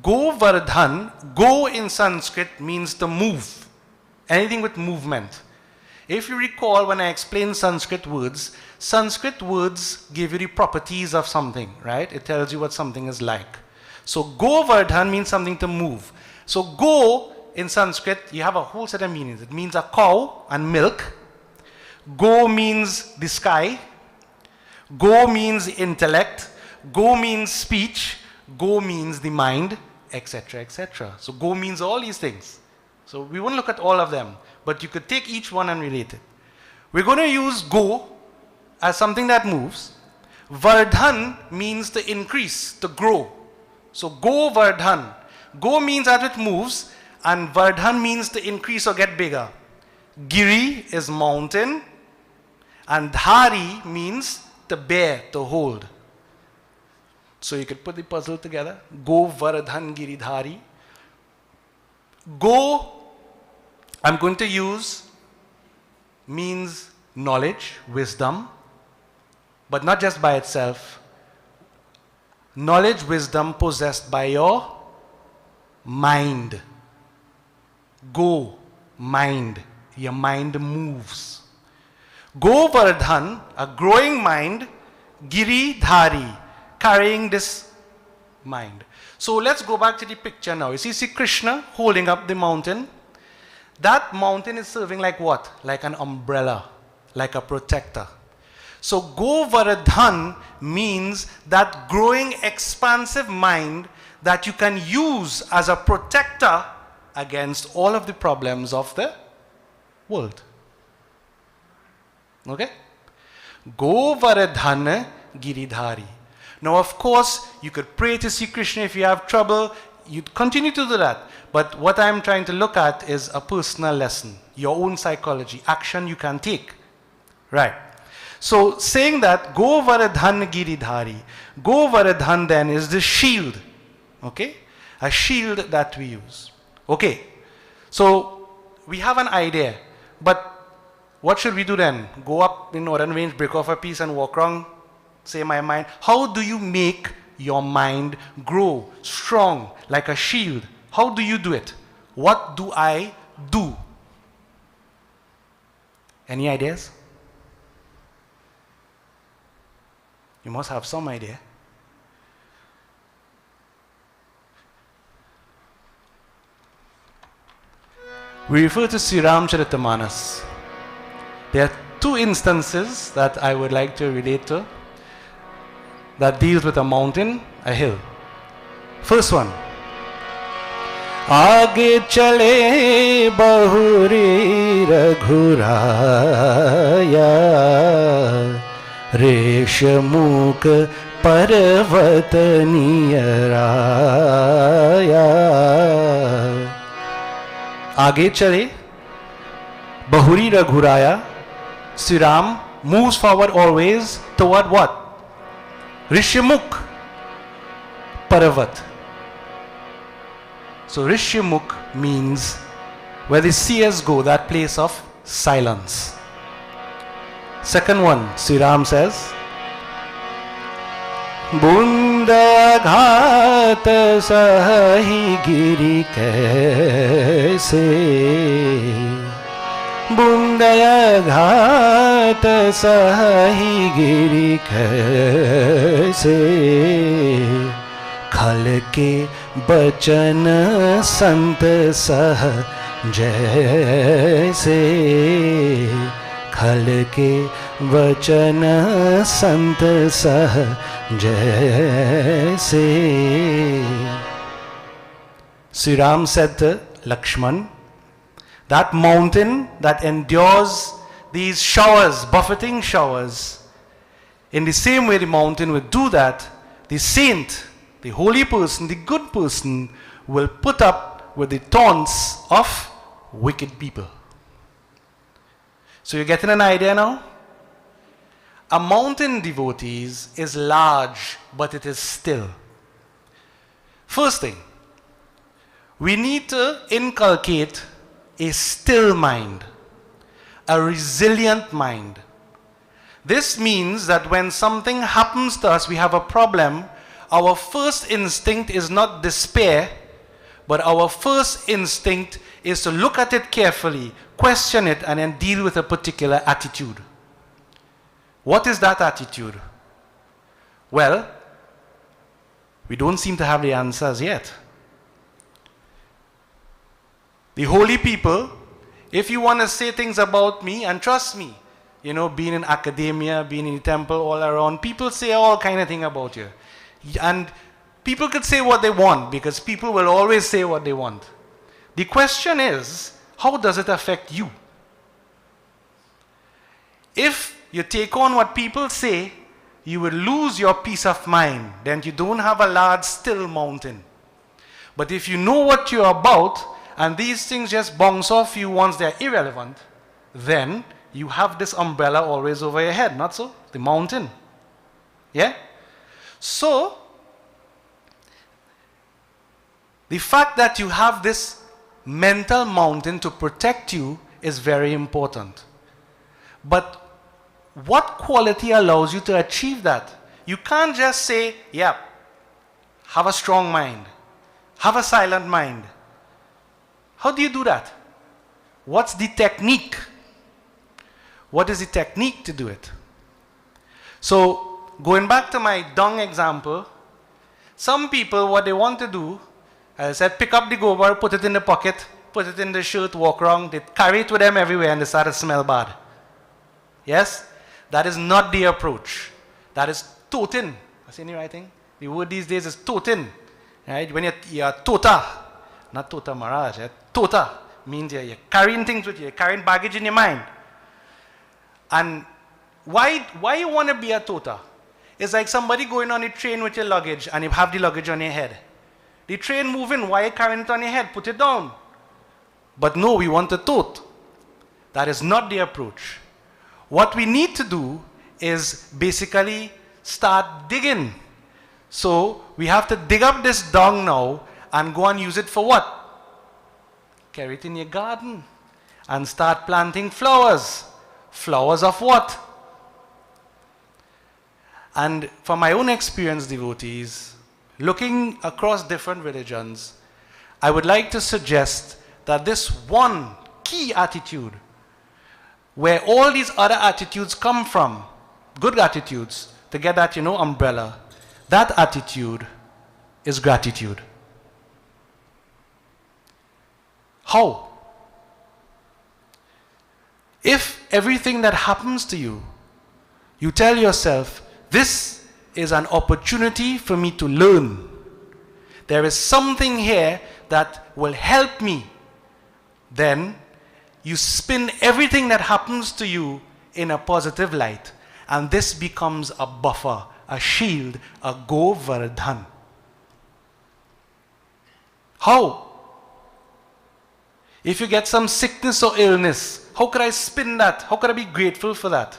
Govardhan, go in Sanskrit means to move. Anything with movement. If you recall when I explained Sanskrit words give you the properties of something, right? It tells you what something is like. So Govardhan means something to move. So go in Sanskrit, you have a whole set of meanings. It means a cow and milk. Go means the sky. Go means intellect. Go means speech. Go means the mind, etc. So go means all these things. So we won't look at all of them, but you could take each one and relate it. We're going to use go as something that moves. Vardhan means to increase, to grow. So go Vardhan. Go means that it moves, and Vardhan means to increase or get bigger. Giri is mountain, and Dhari means to bear, to hold. So you could put the puzzle together. Go Vardhan Giridhari. Go, I'm going to use, means knowledge, wisdom, but not just by itself. Knowledge, wisdom possessed by your mind. Go, mind. Your mind moves. Govardhan, a growing mind. Giridhari, carrying this mind. So let's go back to the picture now. You see Krishna holding up the mountain. That mountain is serving like what? Like an umbrella, like a protector. So Govardhan means that growing expansive mind that you can use as a protector against all of the problems of the world. Okay? Govardhan Giridhari. Now, of course, you could pray to see Krishna if you have trouble. You continue to do that. But what I'm trying to look at is a personal lesson, your own psychology, action you can take. Right. So, saying that, Govardhan Giridhari. Govardhan then is the shield. Okay? A shield that we use. Okay. So, we have an idea. But what should we do then? Go up in Northern Range, break off a piece and walk around? Say my mind. How do you make your mind grow strong like a shield? How do you do it? What do I do? Any ideas? You must have some idea. We refer to Sri Ramcharitamanas. There are two instances that I would like to relate to that deals with a mountain, a hill. First one. आगे चले बहुरी रघुराया रेशमुख पर्वत नियराया आगे चले बहुरी रघुराया. Sri Ram moves forward always toward what? Rishyamukh Parvat. So Rishyamukh means where the seers go, that place of silence. Second one, Sri Ram says, Bunda ghat sahi giri kaise Bundaya घाट सही गिरी कैसे खल के बचन संत सह जैसे खल के वचन संत सह जैसे. Sri Ram said to Lakshman, that mountain that endures these showers, buffeting showers, in the same way the mountain will do that, the saint, the holy person, the good person will put up with the taunts of wicked people. So you're getting an idea now? A mountain, devotees, is large, but it is still. First thing, we need to inculcate a still mind, a resilient mind. This means that when something happens to us, we have a problem, our first instinct is not despair, but our first instinct is to look at it carefully, question it, and then deal with a particular attitude. What is that attitude? Well, we don't seem to have the answers yet. The holy people, if you want to say things about me, and trust me, you know, being in academia, being in the temple, all around, people say all kind of things about you. And people could say what they want, because people will always say what they want. The question is, how does it affect you? If you take on what people say, you will lose your peace of mind. Then you don't have a large, still mountain. But if you know what you're about, and these things just bounce off you once they're irrelevant, then you have this umbrella always over your head, not so? The mountain. Yeah? So, the fact that you have this mental mountain to protect you is very important. But what quality allows you to achieve that? You can't just say, yeah, have a strong mind, have a silent mind. How do you do that? What's the technique? What is the technique to do it? So, going back to my dung example, some people, what they want to do, as I said, pick up the gobar, put it in the pocket, put it in the shirt, walk around, they carry it with them everywhere and they start to smell bad. Yes? That is not the approach. That is totin. I saying the right thing? The word these days is totin. Right? When you're tota, not tota Maharaj, tota means you're carrying things with you, you're carrying baggage in your mind. And why you want to be a tota? It's like somebody going on a train with your luggage and you have the luggage on your head. The train moving, why are you carrying it on your head? Put it down. But no, we want a tote. That is not the approach. What we need to do is basically start digging. So we have to dig up this dung now and go and use it for what? Carry it in your garden and start planting flowers. Flowers of what? And from my own experience, devotees, looking across different religions, I would like to suggest that this one key attitude, where all these other attitudes come from, good attitudes, to get that, umbrella, that attitude is gratitude. How? If everything that happens to you, you tell yourself, this is an opportunity for me to learn. There is something here that will help me. Then you spin everything that happens to you in a positive light. And this becomes a buffer, a shield, a Govardhan. How? If you get some sickness or illness, how could I spin that? How could I be grateful for that?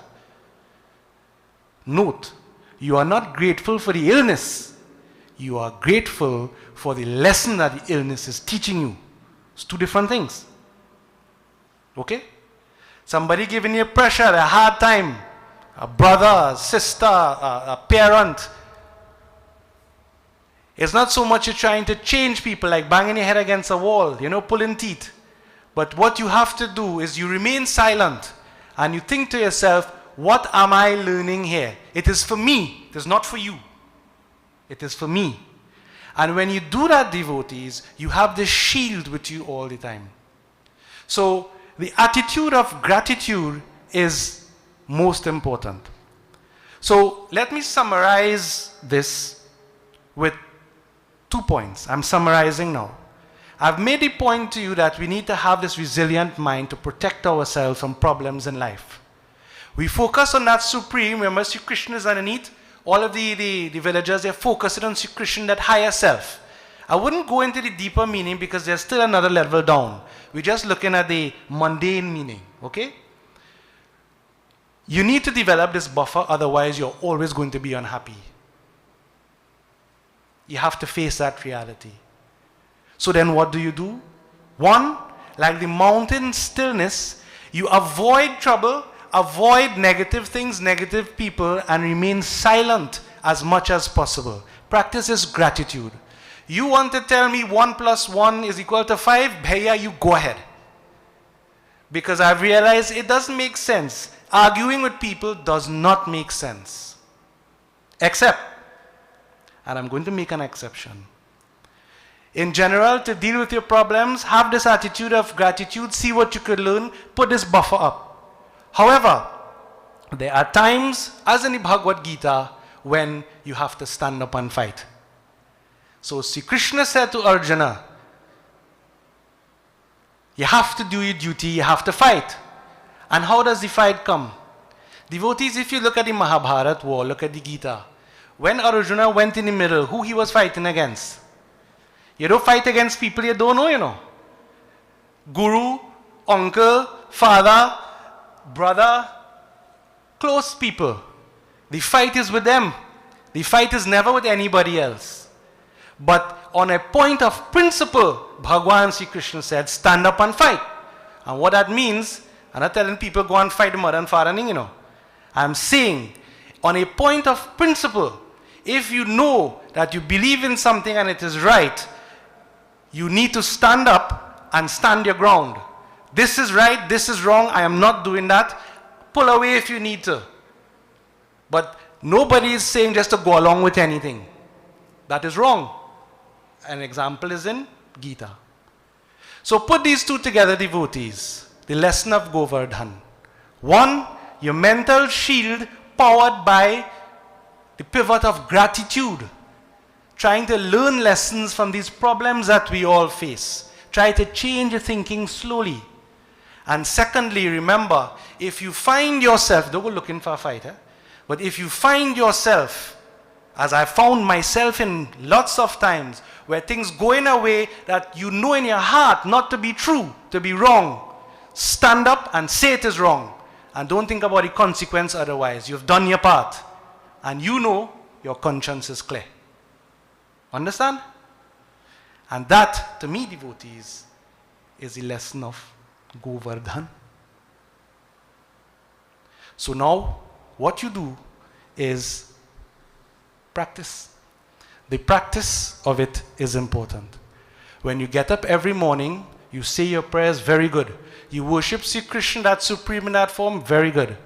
Note, you are not grateful for the illness. You are grateful for the lesson that the illness is teaching you. It's two different things. Okay? Somebody giving you pressure, a hard time, a brother, a sister, a parent. It's not so much you're trying to change people, like banging your head against a wall, pulling teeth. But what you have to do is you remain silent and you think to yourself, what am I learning here? It is for me. It is not for you. It is for me. And when you do that, devotees, you have this shield with you all the time. So the attitude of gratitude is most important. So let me summarize this with 2 points. I'm summarizing now. I've made the point to you that we need to have this resilient mind to protect ourselves from problems in life. We focus on that supreme. Remember, Sri Krishna is underneath. All of the villagers, they're focused on Sri Krishna, that higher self. I wouldn't go into the deeper meaning because there's still another level down. We're just looking at the mundane meaning, okay? You need to develop this buffer, otherwise you're always going to be unhappy. You have to face that reality. So then what do? One, like the mountain stillness, you avoid trouble, avoid negative things, negative people, and remain silent as much as possible. Practice is gratitude. You want to tell me 1 + 1 is equal to 5? Bhaiya, you go ahead. Because I've realized it doesn't make sense. Arguing with people does not make sense. Except, and I'm going to make an exception. In general, to deal with your problems, have this attitude of gratitude, see what you could learn, put this buffer up. However, there are times, as in the Bhagavad Gita, when you have to stand up and fight. So Sri Krishna said to Arjuna, you have to do your duty, you have to fight. And how does the fight come? Devotees, if you look at the Mahabharata war, look at the Gita. When Arjuna went in the middle, who he was fighting against? You don't fight against people you don't know, Guru, uncle, father, brother, close people. The fight is with them. The fight is never with anybody else. But on a point of principle, Bhagwan Sri Krishna said, stand up and fight. And what that means, I'm not telling people go and fight mother and father, I'm saying, on a point of principle, if you know that you believe in something and it is right, you need to stand up and stand your ground. This is right, this is wrong, I am not doing that. Pull away if you need to. But nobody is saying just to go along with anything. That is wrong. An example is in Gita. So put these two together, devotees. The lesson of Govardhan. One, your mental shield powered by the pivot of gratitude. Trying to learn lessons from these problems that we all face. Try to change your thinking slowly. And secondly, remember, if you find yourself, don't go looking for a fight, but if you find yourself, as I found myself in lots of times, where things go in a way that you know in your heart not to be true, to be wrong, stand up and say it is wrong. And don't think about the consequence otherwise. You've done your part. And you know your conscience is clear. Understand? And that, to me, devotees, is the lesson of Govardhan. So now, what you do is practice. The practice of it is important. When you get up every morning, you say your prayers, very good. You worship Sri Krishna, that supreme in that form, very good.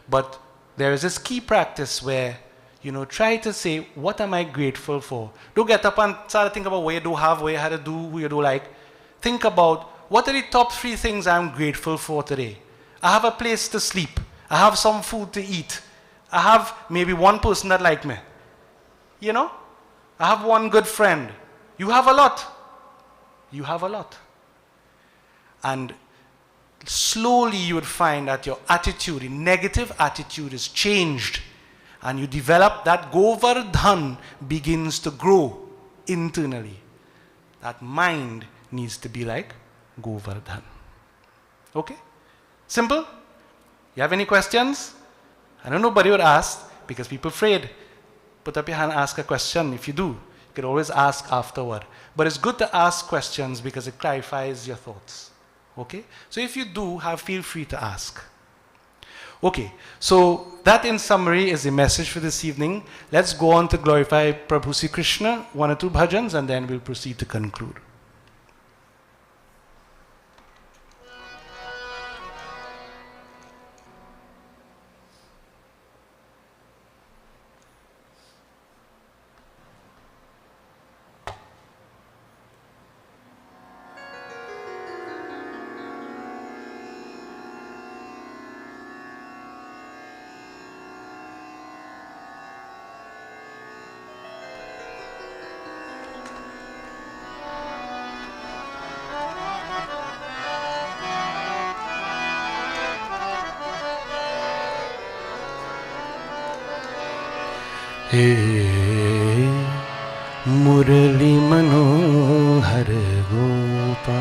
But there is this key practice where, try to say, what am I grateful for? Don't get up and start to think about what you do have, what you had to do, who you do like. Think about, what are the top 3 things I'm grateful for today? I have a place to sleep. I have some food to eat. I have maybe one person that like me. I have one good friend. You have a lot. You have a lot. And slowly you would find that your attitude, the negative attitude, is changed. And you develop that Govardhan begins to grow internally. That mind needs to be like Govardhan. Okay? Simple? You have any questions? I know nobody would ask because people are afraid. Put up your hand, ask a question. If you do, you can always ask afterward. But it's good to ask questions because it clarifies your thoughts. Okay? So if you do, feel free to ask. Okay, so that in summary is the message for this evening. Let's go on to glorify Prabhu Sri Krishna, 1 or 2 bhajans, and then we'll proceed to conclude. हे मुरली मनोहर गोपाल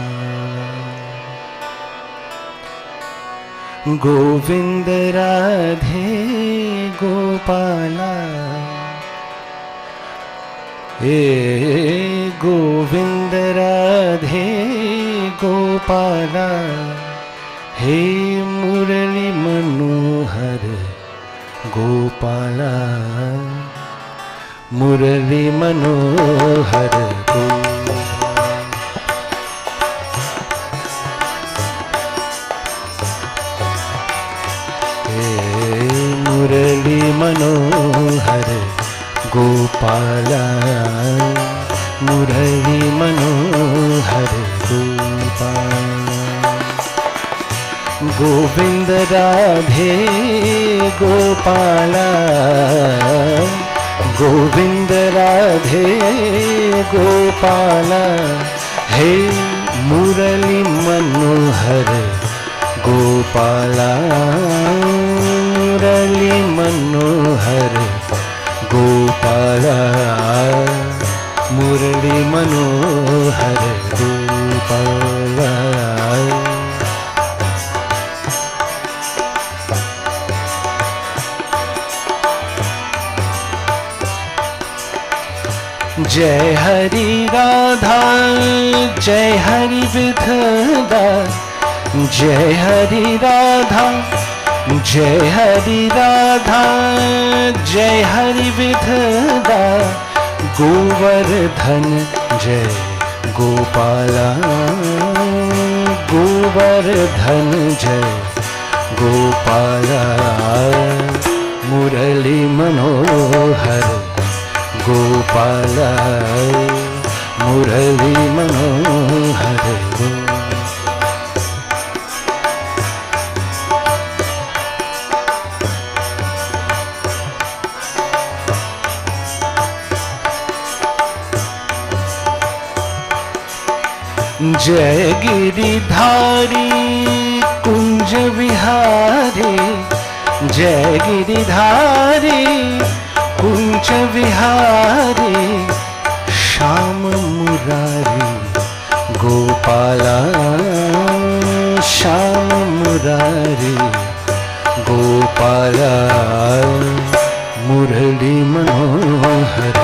गोविंद राधे गोपाला हे गोविंद राधे गोपाला हे मुरली मनोहर गोपाला मुरली मनोहर मुरली मनोहर गोपाला मुरली मनोहर गोपाला गोविंद राधे गोपाला गोविंद राधे गोपाला हे मुरली मनोहर गोपाला मुरली मनोहर गोपाला मुरली मनोहर गोपाला जय हरि राधा जय हरि विठला जय हरि राधा जय हरि राधा जय हरि विठला गोवर्धन जय गोपाला गोवर्धन जय गोपाला मुरली मनोहर गोपाला मुरली मनोहर जय गिरिधारी कुंज विहारी जय गिरिधारी कुंज विहारी श्याम मुरारी गोपाला श्याम मुरारी गोपाला मुरली मनोहर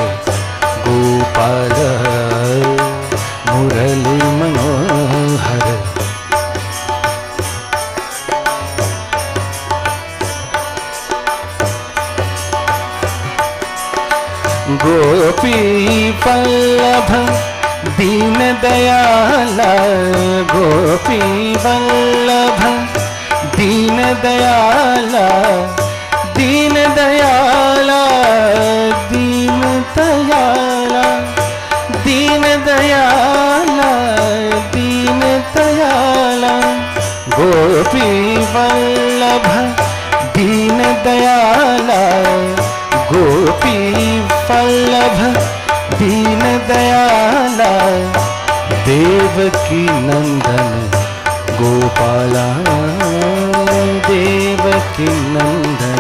गोपाला मुरली मनोहर गोपी वल्लभ दीन दयाला गोपी वल्लभ दीन दयाला दीन दयाला दीन दयाला दीन दयाला दीन दयाला गोपी वल्लभ दीन दयाला गोपी वल्लभ दीन दयाला देवकी नंदन गोपाला देवकी नंदन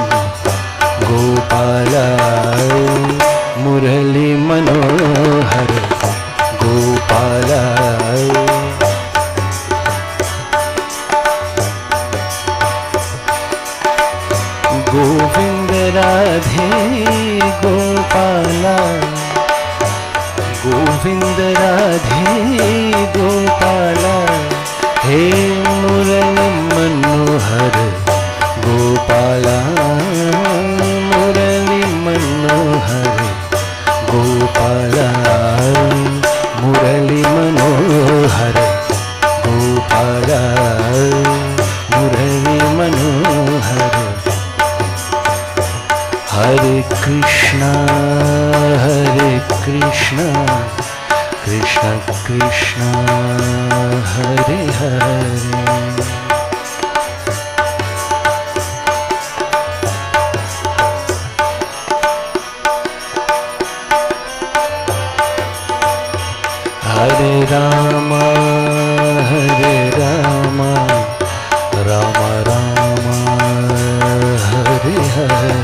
गोपाला मुरली मनोहर गोपाला गोविंद राधे गोपाला गोविंद राधे गोपाला हे मुरली मनोहर गोपाला मुरली मनोहर गोपाला मुरली मनोहर गोपाला मुरली मनोहर हरे Krishna Krishna Krishna Hare Hare Hare Ram Ram Ram Hare Hare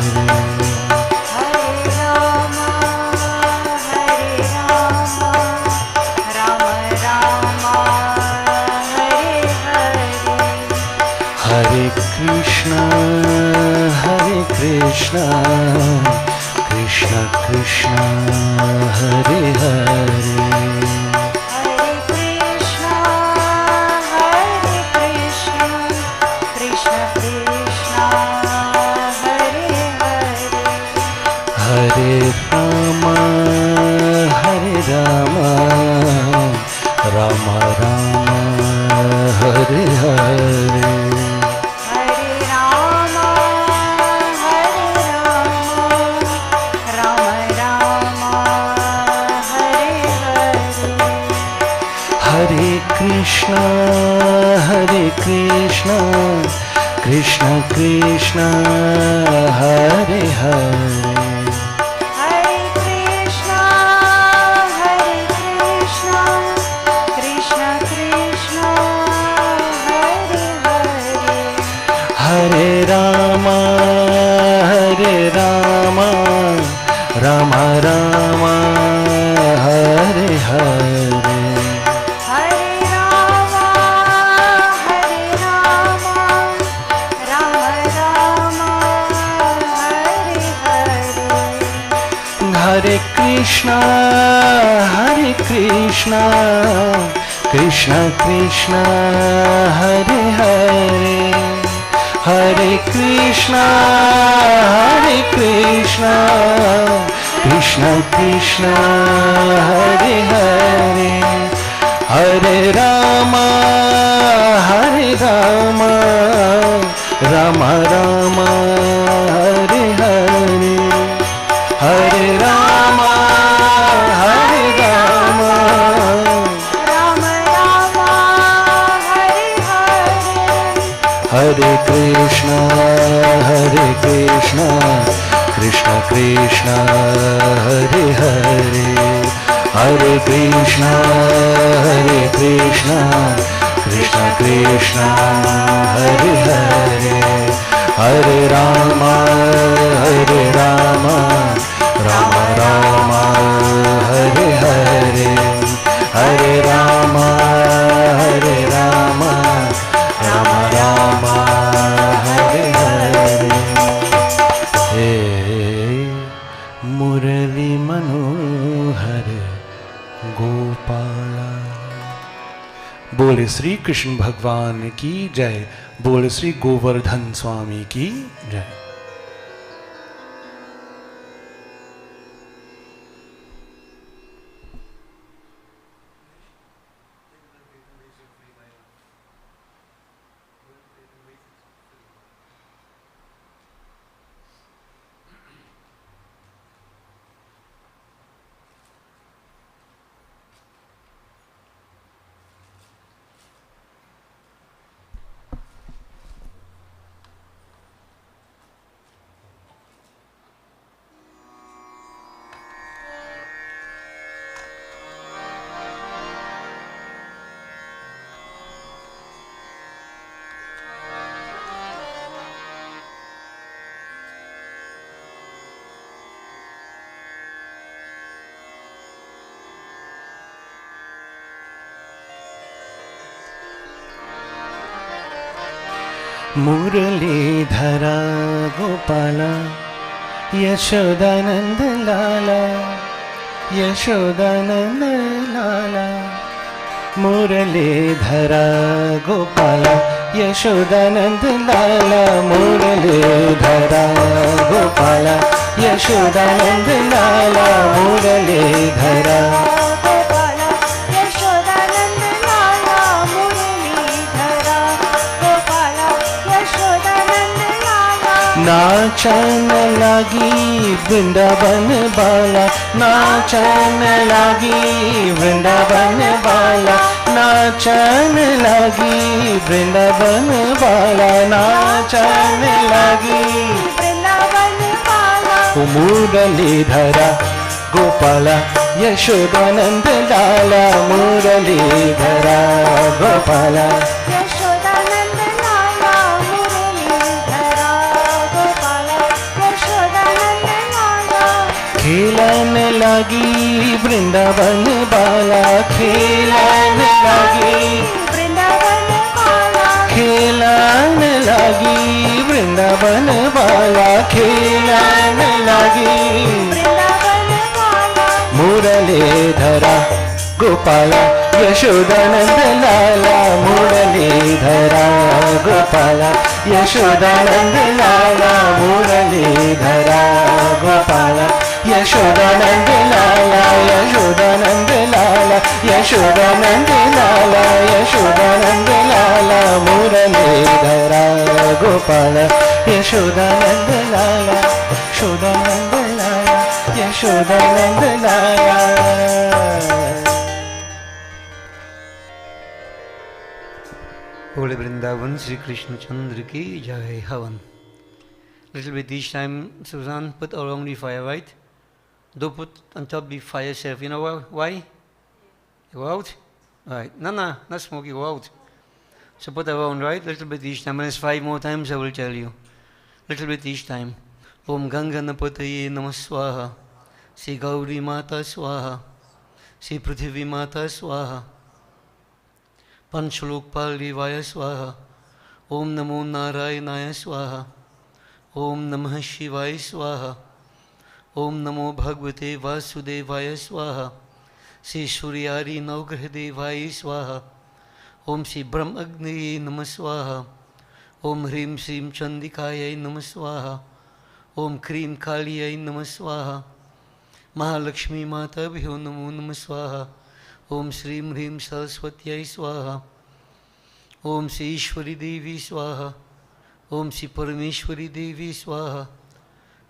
Krishna Krishna Hare Hare Hare Krishna, Krishna Krishna, Hare Hare. Hare Ram Ram Ram Hare Hare Hare Rama, Rama Rama, Hare Hare. Hare Krishna Krishna Krishna Hare Hare Hare Krishna, Krishna Krishna, Hare Hare. Hare Ram Ram Ram Hare Hare Hare Rama, Rama Rama, Hare Hare. Hare Krishna Krishna Krishna Hare Hare Hare Krishna Krishna Krishna Hare Hare Hare Ram Ram Ram Hare Hare Hare Ram Rama Rama, Hare Hare. Hare Krishna Krishna Krishna Hare Hare Hare Krishna Krishna Krishna Hare Hare Hare Rama Rama Rama Hare Hare Hare Rama Rama Rama Hare Hare He Murali Manohar Gopala बोले श्री कृष्ण भगवान की जय बोले श्री गोवर्धन स्वामी की जय मुरलीधरा गोपाला यशोदानंद लाला यशोदानंद लाला मुरलीधरा गोपाला यशोदानंद लाला मुरलीधरा गोपाला यशोदानंद लाला मुरलीधरा नाचन लगी वृंदावन बाला नाचन लगी वृंदावन बाला नाचन लगी वृंदावन बाला नाचन लगी वृंदावन बाला मुरलीधरा गोपाला यशोदानंद लाला मुरलीधरा गोपाला खेलन लगी वृंदावन बाला खेलन लगी वृंदावन बाला खेलन लगी वृंदावन बाला खेलन लगी वृंदावन बाला मुरलीधरा गोपाला यशोदानंद लाला मुरलीधरा गोपाला यशोदानंद लाला मुरलीधरा गोपाला यशोदानंद लाला यशोदानंद लाला यशोदानंद लाला यशोदानंद लाला मुरलीधरा गोपाला यशोदानंद लाला यशोदानंद लाला यशोदानंद लाला Holy Vrindavan, Sri Krishna Chandra ki Jai Havan. Little bit each time, Suzanne, put around the fire, right? Don't put on top the fire itself. You know why? You go out? Right. No, not smoke, you go out. So put around, right? Little bit each time. And it's 5 more times, I will tell you. Little bit each time. Om Ganga Napataye Namah Swaha. Sri Gauri Mata Swaha. Sri Prithvi Mata Swaha. Panchalokpal Devaya Swaha. Om Namo Narayanaya Swaha. Om Namah Shivaya Swaha. Om Namo Bhagavate Vasudevaya Swaha. Sri Suryari Naugrahadevaya Swaha. Om Sri Brahmagni Namah Swaha. Om Hrim Srim Chandikaya Namah Swaha. Om Krim Kaliyai Namah Swaha. Mahalakshmi Mata Bhyo Namo Namah Swaha. Om Shrim Hrim Saraswatyai Swaha. Om Shri Ishwari Devi Swaha. Om Shri Parameshwari Devi Swaha.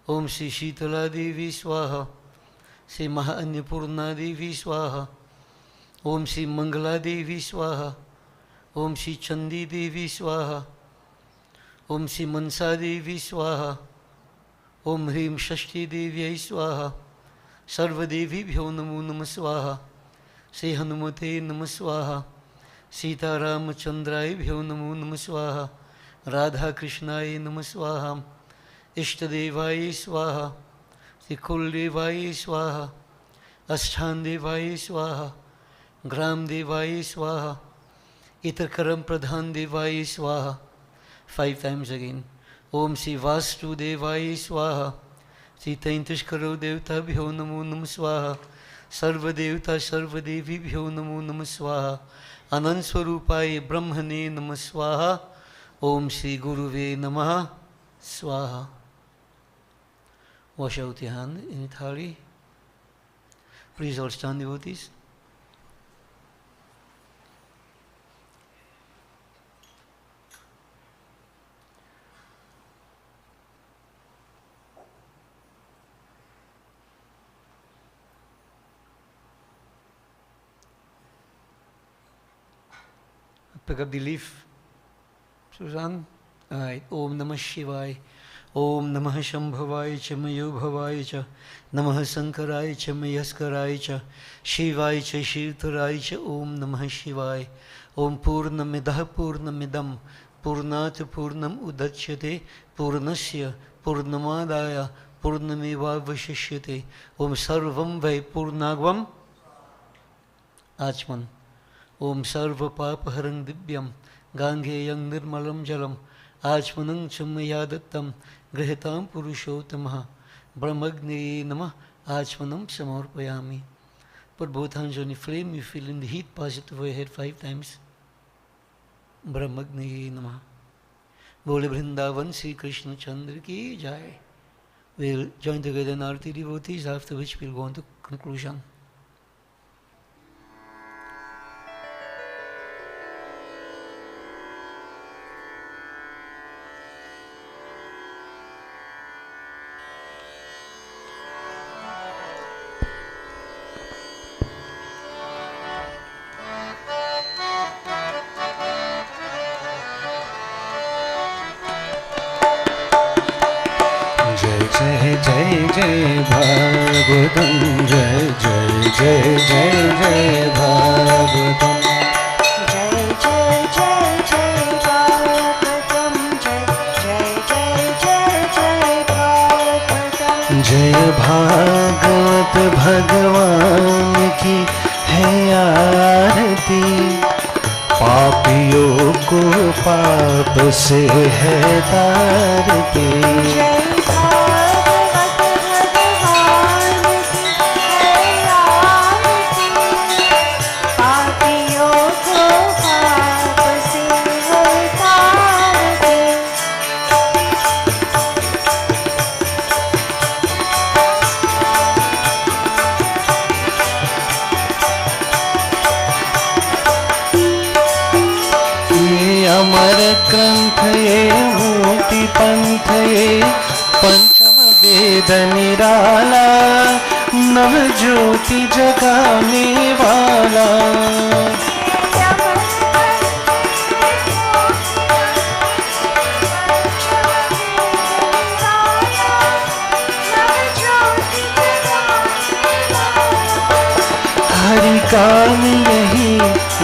Om Shri Shitala Devi Swaha. Shri Mahanyapurna Devi Swaha. Om Shri Mangala Devi Swaha. Om Shri Chandi Devi Swaha. Om Shri Mansa Devi Swaha. Om Hrim Shashti Devi Swaha. Sarva Devi Bhyo Namo Namah Swaha. Shri Hanumate Namah Swaha. सीतारामचंद्राभ्यो नमो नमः स्वाहा, राधा कृष्णाय नमः स्वाहा, इष्टदेवाय स्वाहा, कुलदेवाय स्वाहा, अष्टान देवाय स्वाहा, ग्राम देवाय स्वाहा, इतरकरम प्रधान देवाय स्वाहा. 5 times again. ओम श्री वासुदेवाय स्वाहा, श्री 33 करोड़ देवताभ्यो नमो नमः स्वाहा, सर्वदेवता सर्वदेवीभ्यो नमो नमः स्वाहा, अनंत स्वरूपाय ब्रह्मणे नमः स्वाहा. ओम श्री गुरुवे नमः स्वाहा. Wash out your hand in thali. Please all stand, devotees. Pick up the leaf, Susan. All right. Om Namah Shivaya. Om Namah Shambhavaya cha Mayubhavaya cha, Namah Sankaraya cha Mayaskaraya cha, Shivaya cha Shivtaraya cha. Om Namah Shivaya. Om Purnamidah Purnamidam Purnat Purnam Udachyate Purnasya Purnamadaya Purnameva Vashishyate. Om Sarvam Vai Purnagvam Achman. Om Sarva Papaharang Divyam Gangeyang Nirmalam Jalam Achmanang Chamayadatam Grihitam Purushotamaha Brahmagni Namah Achmanam Samarpayami. Put both hands on the flame, you feel in the heat, pass it over your head 5 times. Brahmagni Namah. Bole Vrindavan Sri Krishna Chandra ki Jai. We'll join together in Arati devotees, after which we'll go on to conclusion. जय जय जय भागवतम, जय जय जय जय जय भागवतम, जय जय जय जय भागवतम, जय जय जय जय जय भागवतम. जय भागवत भगवान की है आरती, पापियों को पाप से है तारती. जय भागवत भगवान की है आरती, पापियों को पाप से है तारती. ये अमर ग्रंथ ये मूर्ति पंथ ये पंचम वेद निराला, नव ज्योति जगाने वाला. हरि कान यही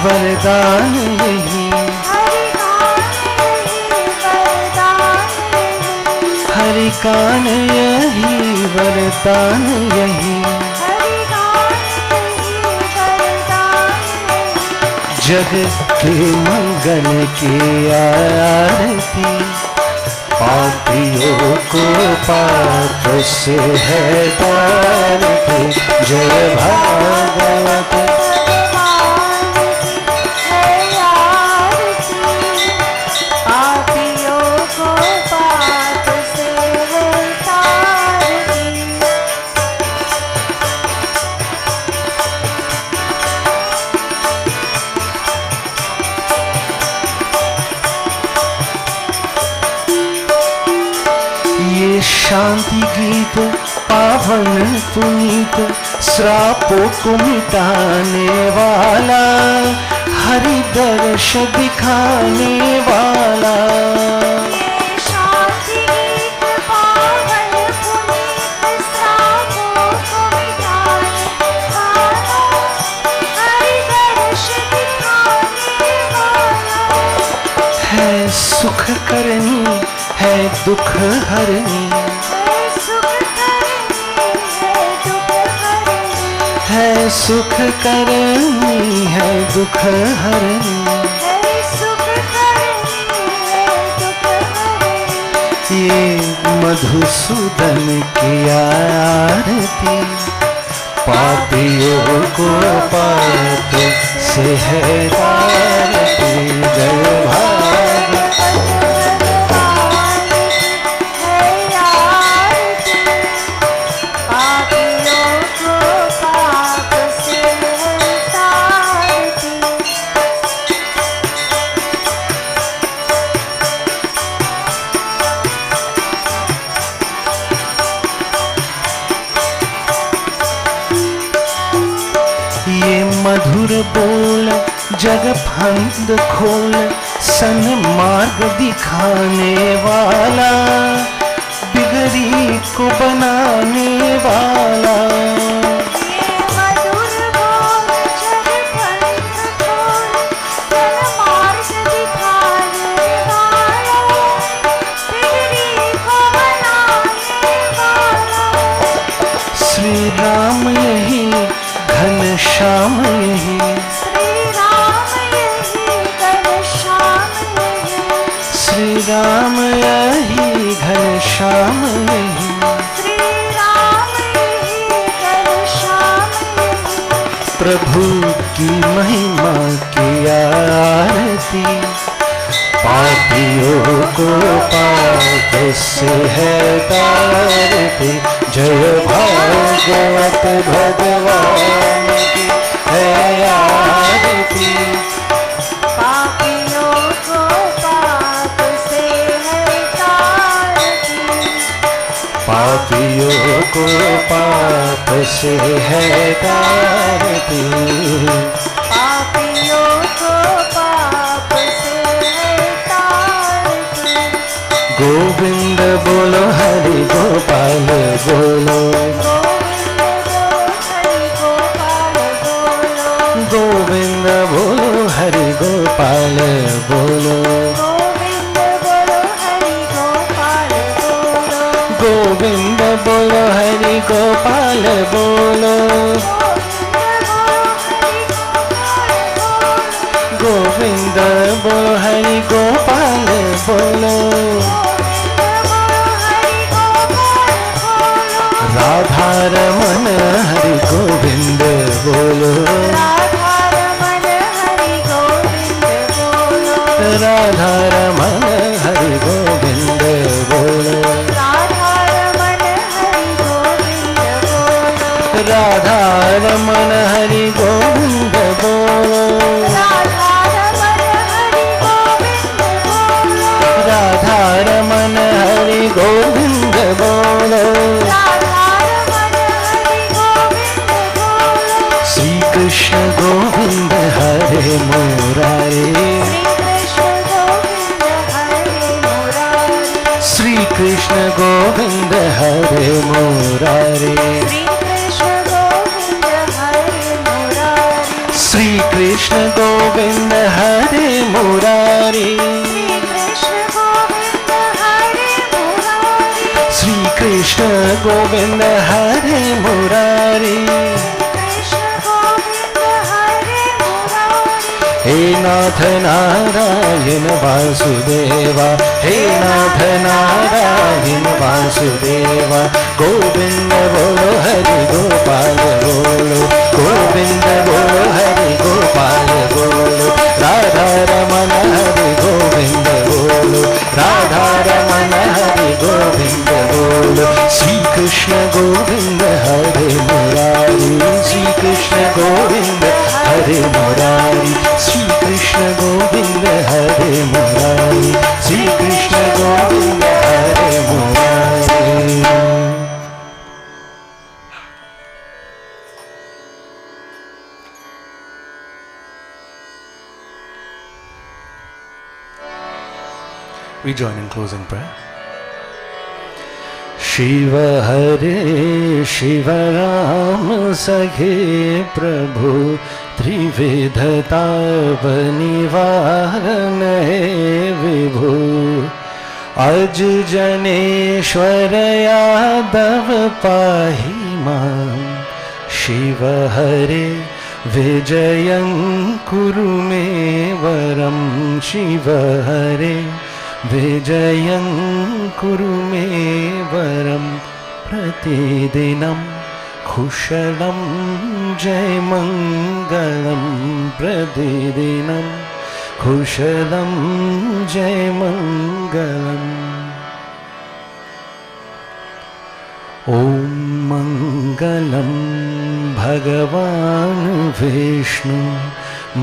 वरदान यही, हरि कान यही वरदान यही. जग के मंगल की आरती, पापियों को पाप से है तारती. जय भागवत पापियों को पाप से है तारती. ये शांति गीत पावन पुनीत, श्रापों को मिटाने वाला, हरि दर्श दिखाने वाला. शांति गीत पावन पुनीत, श्रापों को मिटाने वाला, हरि दर्श दिखाने दुख हरनी, है सुख करनी, है सुख करनी, है दुख हरनी। ये मधुसूदन की आरती, पापियों को पाप से है तारती। जय भाग मधुर बोल जग फंद खोल, सन्मार्ग दिखाने वाला, बिगड़ी को बनाने वाला। श्री राम यही घनश्याम यही, श्री राम यही घनश्याम यही, श्री राम यही घनश्याम यही, श्री राम यही घनश्याम यही। प्रभु की महिमा की आरती, पापियों को पाप से है तारती। जय भागवत भगवान की है आरती, पापियों को पाप से है तारती, पापियों को पाप से है तारती, पापियों को पाप से है तारती। गोविंद बोलो हरि गोपाल बोलो, गोविंद बोलो हरि गोपाल बोलो, गोविंद बोलो हरि गोपाल बोलो, गोविंद बोलो हरि गोपाल बोलो, राधा रमन हरि गोविंद बोलो, राधा रमन हरि गोविंद बोलो, राधा रमन हरि गोविंद बोलो, राधा रमन हरि गोविंद बोलो, राधा रमन हरि गोविंद बोलो, राधा रमन हरि गोविंद बोलो, राधा रमन हरि गोविंद बोलो, राधा रमन हरि गोविंद बोलो। श्री कृष्ण गोविंद हरे मुरारे, श्री कृष्ण गोविंद हरे मुरारी, श्री कृष्ण गोविंद हरे मुरारे, श्री कृष्ण गोविंद हरे मुरारी, श्री कृष्ण गोविंद हरे मुरारे, कृष्ण गोविंद हरे मुरारी। हे नाथ नारायण वासुदेवा, हे नाथ नारायण वासुदेवा, गोविंद बोलो हरि गोपाल बोलो, गोविंद बोलो हरि गोपाल बोलो, राधा रमन हरि गोविंद बोलो, राधा रमन हरि गोविंद बोलो, श्री कृष्ण गोविंद हरे मुरारी, श्री कृष्ण गोविंद हरे मुरारी, श्री कृष्ण गोविंद हरे मुरारी, श्री कृष्ण गोविंद हरे Murari. We join in closing prayer. Shiv हरे शिव राम सखे प्रभु, त्रिविधताप निवारण हे विभु, अज जनेश्वर यादव पाहि मां शिव हरे विजयं कुरु मे वरं शिव हरे विजयं कुरु मे वरं प्रतिदिनं कुशलं जयमङ्गलं प्रतिदिनं कुशलं जयमङ्गलम् ॐ मङ्गलं भगवान् विष्णु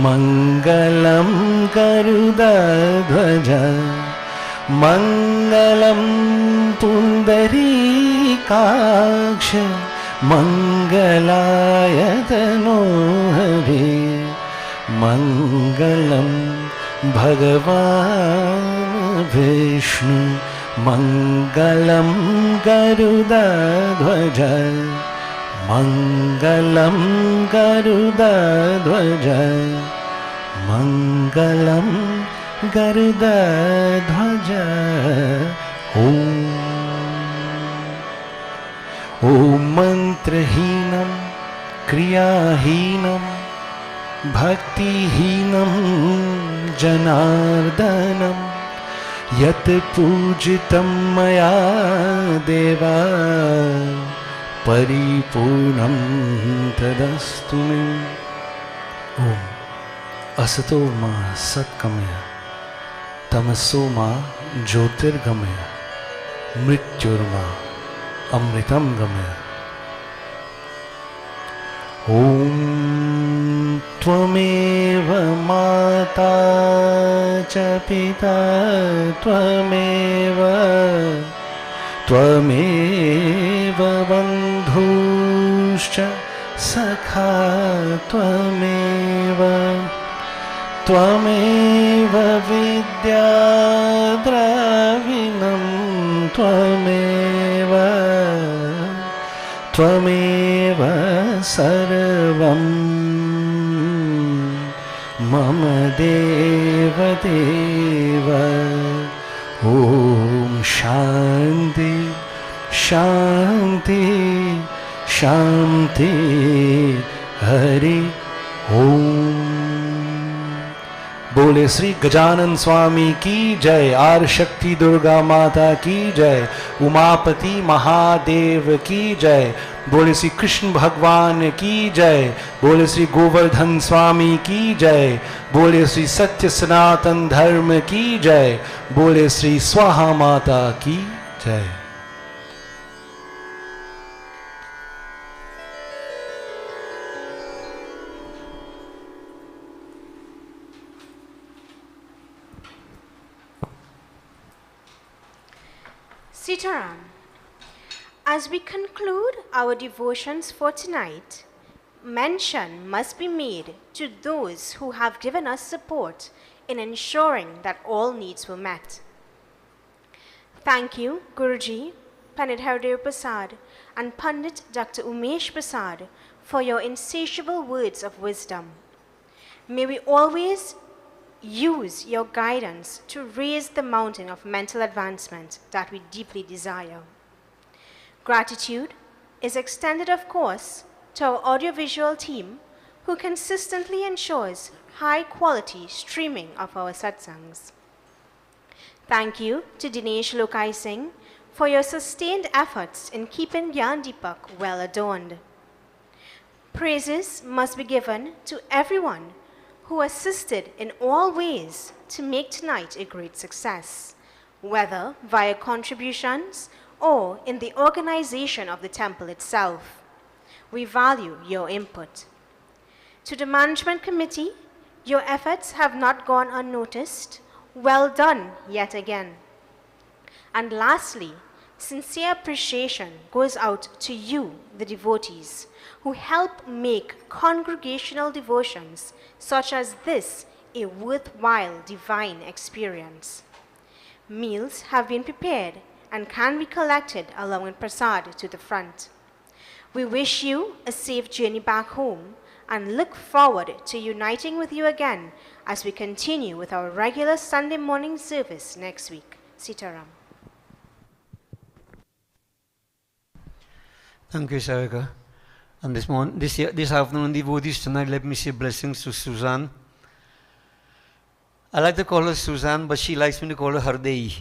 मङ्गलं गरुडध्वज मङ्गलं पुण्डरीकाक्ष मङ्गलाय तनोहरि मङ्गलं भगवान् विष्णु मङ्गलं गरुडध्वज मङ्गलं गरुडध्वज मङ्गलं गरुडध्वज ॐ मन्त्रहीनं क्रियाहीनं भक्तिहीनं जनार्दनं यत् पूजितं मया देवा परिपूर्णं तदस्तु मे ॐ असतो मा सत्कमय तमसो मा ज्योतिर्गमय मृत्युर्मा अमृतं गमय ॐ त्वमेव माता च पिता त्वमेव बन्धुश्च सखा त्वमेव विद्या द्रविणं त्वमेव सर्वं मम देवदेव ॐ शान्ति शान्ति शान्ति हरि ॐ बोले श्री गजानन स्वामी की जय, आदिशक्ति दुर्गा माता की जय, उमापति महादेव की जय, बोले श्री कृष्ण भगवान की जय, बोले श्री गोवर्धन स्वामी की जय, बोले श्री सत्य सनातन धर्म की जय, बोले श्री स्वाहा माता की जय। Sitaram, as we conclude our devotions for tonight, mention must be made to those who have given us support in ensuring that all needs were met. Thank you, Guruji, Pandit Haridev Prasad, and Pandit Dr. Umesh Prasad for your insatiable words of wisdom. May we always use your guidance to raise the mountain of mental advancement that we deeply desire. Gratitude is extended, of course, to our audiovisual team who consistently ensures high-quality streaming of our satsangs. Thank you to Dinesh Lokai Singh for your sustained efforts in keeping Gyan Deepak well adorned. Praises must be given to everyone who assisted in all ways to make tonight a great success, whether via contributions or in the organization of the temple itself. We value your input. To the management committee, your efforts have not gone unnoticed. Well done yet again. And lastly, sincere appreciation goes out to you, the devotees, who help make congregational devotions such as this a worthwhile divine experience. Meals have been prepared and can be collected along with prasad to the front. We wish you a safe journey back home and look forward to uniting with you again as we continue with our regular Sunday morning service next week. Sitaram. Thank you, Sarika. And this afternoon, devotees tonight, let me say blessings to Suzanne. I like to call her Suzanne, but she likes me to call her Hardei.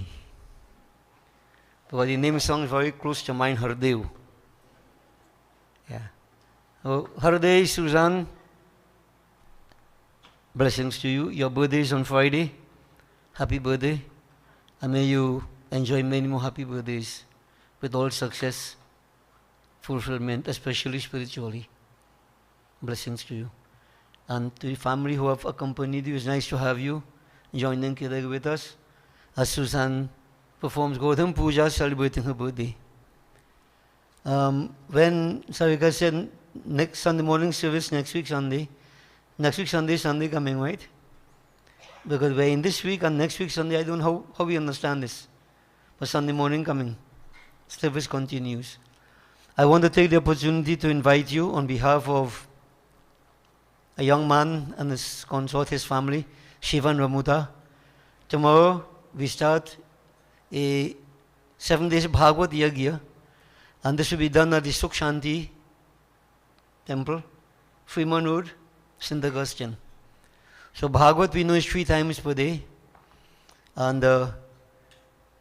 Because the name sounds very close to mine, Hardev. Yeah. So, Hardei, Suzanne, blessings to you. Your birthday is on Friday. Happy birthday. And may you enjoy many more happy birthdays with all success, fulfillment, especially spiritually. Blessings to you. And to the family who have accompanied you, it's nice to have you joining together with us as Suzanne performs Goverdhan Puja celebrating her birthday. When Sarika said next Sunday morning service, next week Sunday coming, right? Because we're in this week and next week Sunday, I don't know how we understand this. But Sunday morning coming, service continues. I want to take the opportunity to invite you on behalf of a young man and his consort, his family, Shivan Ramuta. Tomorrow we start a 7 days Bhagavad Yagya, and this will be done at the Sukh Shanti Temple, Freeman Road, St. Augustine. So Bhagavad we know is 3 times per day, and the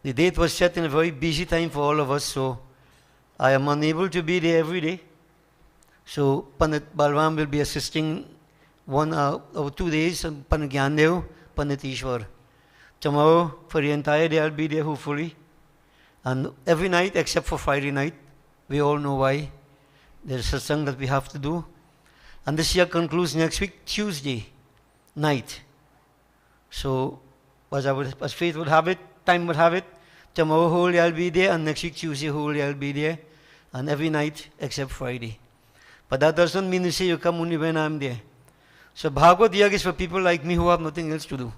date was set in a very busy time for all of us, so I am unable to be there every day. So Pandit Balram will be assisting 1 or 2 days, and Pandit Gyandev, Pandit Ishwar. Tomorrow, for the entire day, I'll be there hopefully. And every night, except for Friday night, we all know why. There's a satsang that we have to do. And this year concludes next week, Tuesday night. So, as fate would have it, time would have it, tomorrow whole day I'll be there, and next week Tuesday whole day I'll be there, and every night except Friday. But that doesn't mean to say you come only when I'm there. So Bhagavad Yag is for people like me who have nothing else to do.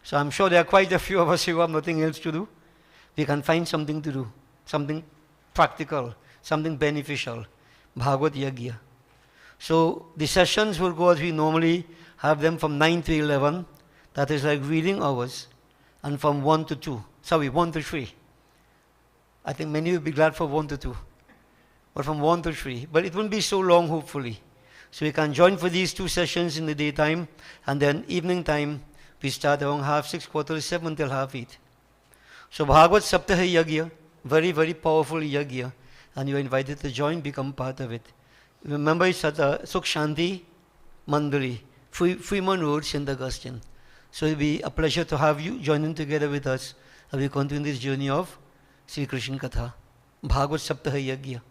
So I'm sure there are quite a few of us who have nothing else to do. We can find something to do, something practical, something beneficial. Bhagavad Yagya. So the sessions will go as we normally have them from 9 to 11. That is like reading hours. And from 1 to 2. Sorry, 1 to 3. I think many will be glad for 1 to 2. But from 1 to 3. But it won't be so long, hopefully. So we can join for these 2 sessions in the daytime. And then evening time, we start around 6:30, 7:45 till 8:30. So Bhagavad Saptaha Yagya, very, very powerful Yagya. And you're invited to join, become part of it. Remember, it's at Sukh Shanti Mandiri, Freeman Road, St. Augustine. So it will be a pleasure to have you joining together with us as we continue this journey of Sri Krishna Katha, Bhagavad Saptaha Yagya.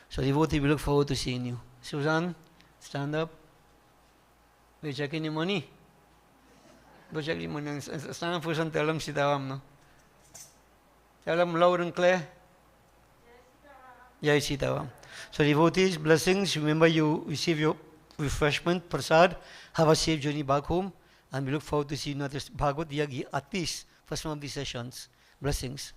So devotee, we look forward to seeing you. Suzanne, stand up. We're checking your money. Go check your money. Stand up first and tell them Sitaram, no? Tell them loud and clear. Jai Sitaram. So devotees, blessings. Remember you receive your refreshment, prasad. Have a safe journey back home. And we look forward to seeing you at this Bhagavad Yagi at least for some of these sessions. Blessings.